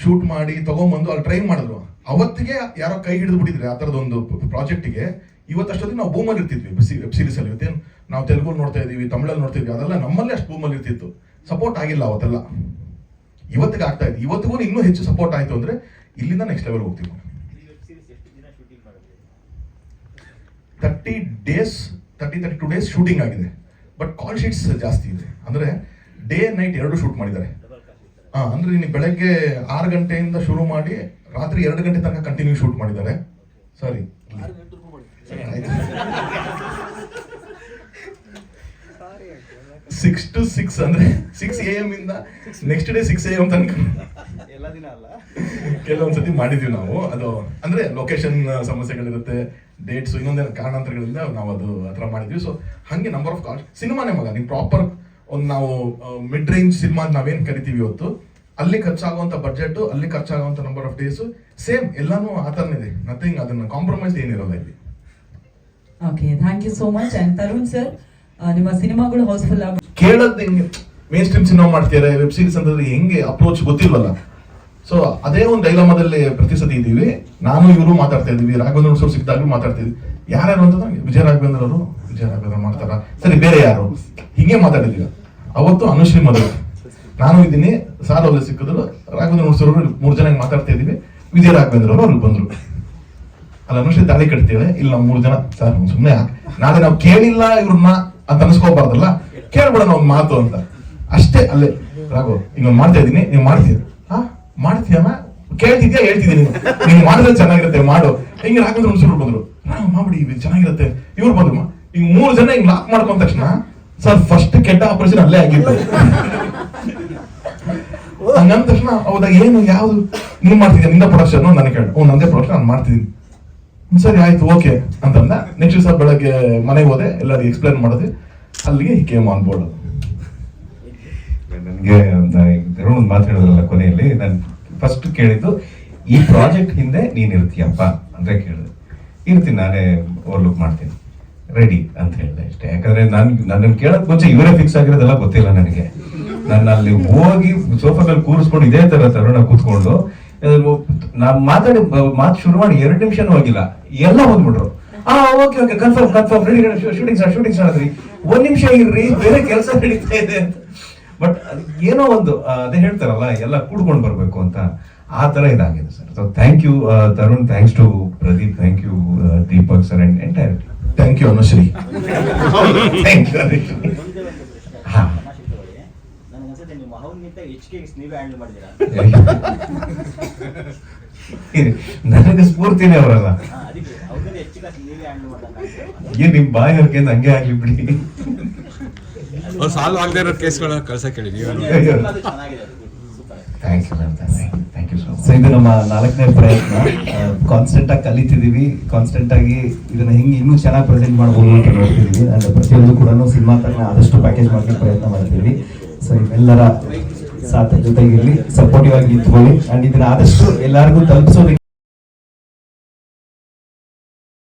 ಶೂಟ್ ಮಾಡಿ ತೊಗೊಂಬಂದು ಅಲ್ಲಿ ಟ್ರೈ ಮಾಡಿದ್ರು. ಅವತ್ತಿಗೆ ಯಾರೋ ಕೈ ಹಿಡಿದು ಬಿಟ್ಟಿದ್ರೆ ಆ ಥರದೊಂದು ಪ್ರಾಜೆಕ್ಟಿಗೆ. ಇವತ್ತಷ್ಟೊತ್ತಿಗೆ ನಾವು ಬೂಮಲ್ಲಿ ಇರ್ತಿದ್ವಿ ವೆಬ್ ಸೀರೀಸಲ್ಲಿ. ಇವತ್ತೇನು ನಾವು ತೆಲುಗಲ್ಲಿ ನೋಡ್ತಾ ಇದೀವಿ, ತಮಿಳಲ್ಲಿ ನೋಡ್ತಾ ಇದೀವಿ, ಅದೆಲ್ಲ ನಮ್ಮಲ್ಲೇ ಅಷ್ಟು ಬೂಮಲ್ಲಿ ಇರ್ತಿತ್ತು. ಸಪೋರ್ಟ್ ಆಗಿಲ್ಲ ಅವತ್ತೆಲ್ಲ, ಇವತ್ತಿಗೆ ಆಗ್ತಾ ಇದೆ. ಇವತ್ತಿಗೂ ಇನ್ನೂ ಹೆಚ್ಚು ಸಪೋರ್ಟ್ ಆಯಿತು ಅಂದರೆ ಇಲ್ಲಿಂದ ನೆಕ್ಸ್ಟ್ ಲೆವೆಲ್ ಹೋಗ್ತೀವಿ. 30 days 32 days ಶೂಟಿಂಗ್ ಆಗಿದೆ. ಬಟ್ ಕಾಲ್ ಶೀಟ್ಸ್ ಜಾಸ್ತಿ ಇದೆ. ಅಂದರೆ ಡೇ ನೈಟ್ 2 ಶೂಟ್ ಮಾಡಿದ್ದಾರೆ. ಅಂದ್ರೆ ನೀನು ಬೆಳಗ್ಗೆ 6 ಗಂಟೆಯಿಂದ ಶುರು ಮಾಡಿ ರಾತ್ರಿ 2 ಗಂಟೆ ತನಕ ಕಂಟಿನ್ಯೂ ಶೂಟ್ ಮಾಡಿದ್ದಾರೆ. ಸಾರಿ 6 to 6 ಅಂದ್ರೆ 6 AM ಇಂದ ನೆಕ್ಸ್ಟ್ ಡೇ 6 AM ತನಕ ಎಲ್ಲ ದಿನ ಅಲ್ಲ, ಕೆಲವೊಂದ್ಸತಿ ಮಾಡಿದ್ವಿ ನಾವು. ಅದು ಅಂದ್ರೆ ಲೊಕೇಶನ್ ಸಮಸ್ಯೆಗಳಿರುತ್ತೆ, ಡೇಟ್ಸ್, ಇನ್ನೊಂದೇನು ಕಾರಣಾಂತರಗಳಿಂದ ನಾವು ಅದು ಆ ಥರ ಮಾಡಿದ್ವಿ. ಸೊ ಹಾಗೆ ನಂಬರ್ ಆಫ್ ಕಾಲ್ಸ್ ಸಿನಿಮಾನೇ ಮಗ. ನೀವು ಪ್ರಾಪರ್ ಒಂದು ನಾವು ಮಿಡ್ ರೇಂಜ್ ಸಿನಿಮಾ ನಾವೇನು ಕರಿತೀವಿ ಇವತ್ತು, ಅಲ್ಲಿ ಖರ್ಚಾಗುವಂಥ ಬಡ್ಜೆಟ್, ಅಲ್ಲಿ ಖರ್ಚಾಗುವಂಥ ನಂಬರ್ ಆಫ್ ಡೇಸು ಸೇಮ್ ಎಲ್ಲಾನು ಆ ಥರನೇ ಇದೆ. ನಥಿಂಗ್, ಅದನ್ನ ಕಾಂಪ್ರಮೈಸ್ ಏನಿರೋಲ್ಲ ಇಲ್ಲಿ. Okay, thank you so much. And Tarun sir, ನಿಮ್ಮ ಸಿನಿಮಾಗಳು ಹೌಸ್ಫುಲ್ ಆಗ ಕೇಳೋದು ಹೆಂಗೆ ಮೇನ್ ಸ್ಟ್ರೀಮ್ ಸಿನಿಮಾ ಮಾಡ್ತಿದ್ದಾರೆ, ವೆಬ್ ಸೀರೀಸ್ ಅಂತಂದ್ರೆ ಹೆಂಗೆ ಅಪ್ರೋಚ್ ಗೊತ್ತಿಲ್ವಲ್ಲ. ಸೊ ಅದೇ ಒಂದು ಡೈಲಾಮದಲ್ಲಿ ಪ್ರತಿ ಸತಿ ಇದ್ದೀವಿ. ನಾನು ಇವರು ಮಾತಾಡ್ತಾ ಇದೀವಿ, ರಾಘವೇಂದ್ರ ಹುಡ್ಸೂರು ಸಿಕ್ಕಿದಾಗಲೂ ಮಾತಾಡ್ತಿದ್ವಿ. ಯಾರ್ಯಾರು ಅಂತಂದ್ರೆ ವಿಜಯ ರಾಘವೇಂದ್ರ ಮಾಡ್ತಾರ, ಸರಿ ಬೇರೆ ಯಾರು, ಹೀಗೆ ಮಾತಾಡಿದೀವಿ. ಅವತ್ತು ಅನುಶ್ರೀ ಮೊದಲು, ನಾನು ಇದ್ದೀನಿ, ಸಾರ್ ಅವ್ರಿಗೆ ಸಿಕ್ಕಿದ್ರು, ರಾಘವೇಂದ್ರ ಹುಡ್ಸೂರು 3 ಜನ ಮಾತಾಡ್ತಾ ಇದೀವಿ. ವಿಜಯ ರಾಘವೇಂದ್ರ ಅವರು ಅಲ್ಲಿ ಬಂದ್ರು. ಅಲ್ಲಿ ಅನುಶ್ರೀ ತಾಳಿ ಕಟ್ತೀವಿ, ಇಲ್ಲಿ ನಾವು 3 ಜನ ಸರ್ ಸುಮ್ಮನೆ ನಾಳೆ ನಾವು ಕೇಳಿಲ್ಲ ಇವ್ರನ್ನ ಅಂತ ಅನ್ಸ್ಕೋಬಾರ್ದಲ್ಲ, ಕೇಳ್ಬಿಡೋಣ ಒಂದು ಮಾತು ಅಂತ ಅಷ್ಟೇ. ಅಲ್ಲೇ ರಾಘವ್ ಈಗ ಮಾಡ್ತಾ ಇದೀನಿ, ನೀವು ಮಾಡ್ತೀರಿ, ಮಾಡ್ತೀಯಮ್ಮ, ಕೇಳ್ತಿದ್ಯಾ, ಹೇಳ್ತಿದ್ದೀನಿ, ನೀವು ಮಾಡಿದ್ರೆ ಚೆನ್ನಾಗಿರುತ್ತೆ ಮಾಡು. ಹಿಂಗೆ ರಾಘವೇಂದ್ರ ಹುಡ್ಸೂರು ಬಂದ್ರು, ಮಾಡ್ಬಿಡಿ ಇದು ಚೆನ್ನಾಗಿರುತ್ತೆ. ಇವ್ರು ಬಂದ್ರು, ಈಗ 3 ಜನ ಹಿಂಗ್ ಲಾಕ್ ಮಾಡ್ಕೊಂಡ ತಕ್ಷಣ ಸರ್ ಫಸ್ಟ್ ಕೆಟ್ಟ ಆಪರೇಷನ್ ಅಲ್ಲೇ ಆಗಿತ್ತು. ಹಂಗಂದ ತಕ್ಷಣ ಹೌದಾ ಏನು ಯಾವ್ದು ನೀನ್ ಮಾಡ್ತಿದ್ಯಾ, ನಿಂದ ಪ್ರೊಡಕ್ಷನ್ ನನಗೆ ಕೇಳ, ನಂದೇ ಪ್ರೊಡಕ್ಷನ್ ನಾನು ಮಾಡ್ತಿದ್ದೀನಿ. ಸರಿ ಆಯ್ತು ಓಕೆ ಅಂತಂದ. ನೆಕ್ಸ್ಟ್ ದಿವಸ ಬೆಳಗ್ಗೆ ಮನೆಗೆ ಹೋದೆ, ಎಲ್ಲರಿಗೂ ಎಕ್ಸ್ಪ್ಲೇನ್ ಮಾಡಿದ್ವಿ. ಅಲ್ಲಿಗೆ ಕೇಮ್ ಆನ್ ಬೋರ್ಡ್. ನನಗೆ ಒಂದು ಮಾತು ಹೇಳಿದ್ರಲ್ಲ ಕೊನೆಯಲ್ಲಿ, ನಾನು ಫಸ್ಟ್ ಕೇಳಿದ್ದು ಈ ಪ್ರಾಜೆಕ್ಟ್ ಹಿಂದೆ ನೀನ್ ಇರ್ತೀಯಪ್ಪ ಅಂದ್ರೆ ಕೇಳಿದೆ. ಇರ್ತೀನಿ, ನಾನೇ ಓವರ್ಲುಕ್ ಮಾಡ್ತೀನಿ, ರೆಡಿ ಅಂತ ಹೇಳಿದೆ ಅಷ್ಟೇ. ಯಾಕಂದ್ರೆ ನನ್ನನ್ನು ಕೇಳಕ್ ಮುಂಚೆ ಇವರೇ ಫಿಕ್ಸ್ ಆಗಿರೋದೆಲ್ಲ ಗೊತ್ತಿಲ್ಲ ನನಗೆ. ನಾನು ಅಲ್ಲಿ ಹೋಗಿ ಸೋಫಾದಲ್ಲಿ ಕೂರಿಸ್ಕೊಂಡು ಇದೇ ತರ ತರುಣ ಕೂತ್ಕೊಂಡು ನಾವು ಮಾತು ಶುರು ಮಾಡಿ 2 ನಿಮಿಷನೂ ಹೋಗಿಲ್ಲ, ಎಲ್ಲ ಹೋಗ್ಬಿಟ್ರು. Okay okay confirm ready, shooting start ಆದ್ರಿ, 1 ನಿಮಿಷ ಇರ್ರಿ, ಬೇರೆ ಕೆಲಸ ನಡೀತಾ ಇದೆ ಅಂತ. ಬಟ್ ಏನೋ ಒಂದು ಅದೇ ಹೇಳ್ತಾರಲ್ಲ, ಎಲ್ಲ ಕೂಡ್ಕೊಂಡು ಬರ್ಬೇಕು ಅಂತ, ಆ ತರ ಇದಾಗಿದೆ sir. So thank you Tarun, thanks to Pradeep, thank you Deepak sir and entire. Thank you Anushree. Thank you. ಹಾ, ನನಗೆ ಅನ್ಸುತ್ತೆ ನೀವು ಮಹೌನ್ಗಿಂತ ಹೆಚ್ಚಿಗೆ ನೀವೇ ಹ್ಯಾಂಡಲ್ ಮಾಡಿದ್ದೀರಾ. ನನಗೆ ಸ್ಫೂರ್ತಿನೇ ಅವರಲ್ಲ. ಅದಕ್ಕೆ ಅವ್ರಿಗೆ ಹೆಚ್ಚಿಗೆ ನೀವೇ ಹ್ಯಾಂಡಲ್ ಮಾಡ್ದಂಗೆ. ಏನ್ ನಿಮ್ ಬಾಯಿ ಹರ್ಕೆಂದು ಹಂಗೆ ಆಗ್ಲಿ ಬಿಡಿ. ಅವ್ರು ಸಾಲ್ವ್ ಆಗದೆ ಇರೋ ಕೇಸ್ಗಳ ಕಳ್ಸಕ್ಕೆ ಹೇಳಿ ನೀವು. ಅದು ಚೆನ್ನಾಗಿದೆ, super. Thank you ma'am, thank you so much. So ಇದು ನಮ್ಮ 4ನೇ ಪ್ರಯತ್ನ. ಕಾನ್ಸ್ಟೆಂಟ್ ಆಗಿ ಕಲಿತಿದ್ದೀವಿ, ಕಾನ್ಸ್ಟೆಂಟ್ ಆಗಿ ಇದನ್ನ ಹಿಂಗೆ ಇನ್ನೂ ಚೆನ್ನಾಗಿ ಪ್ರೆಸೆಂಟ್ ಮಾಡ್ಬೋದು ಅಂತ ನೋಡ್ತಿದ್ದೀವಿ. ಅಂಡ್ ಪ್ರತಿಯೊಂದು ಕೂಡ ಸಿನಿಮಾ ತರನ ಆದಷ್ಟು ಪ್ಯಾಕೇಜ್ ಮಾಡಲಿಕ್ಕೆ ಪ್ರಯತ್ನ ಮಾಡ್ತೀವಿ. ಸೊ ಇವೆಲ್ಲರ ಸಾಥ್ ಜೊತೆಗಿರಲಿ, ಸಪೋರ್ಟಿವ್ ಆಗಿ ನಿಂತ್ಕೊಳ್ಳಿ. ಅಂಡ್ ಇದನ್ನ ಆದಷ್ಟು ಎಲ್ಲರಿಗೂ ತಲುಪಿಸೋದಕ್ಕೆ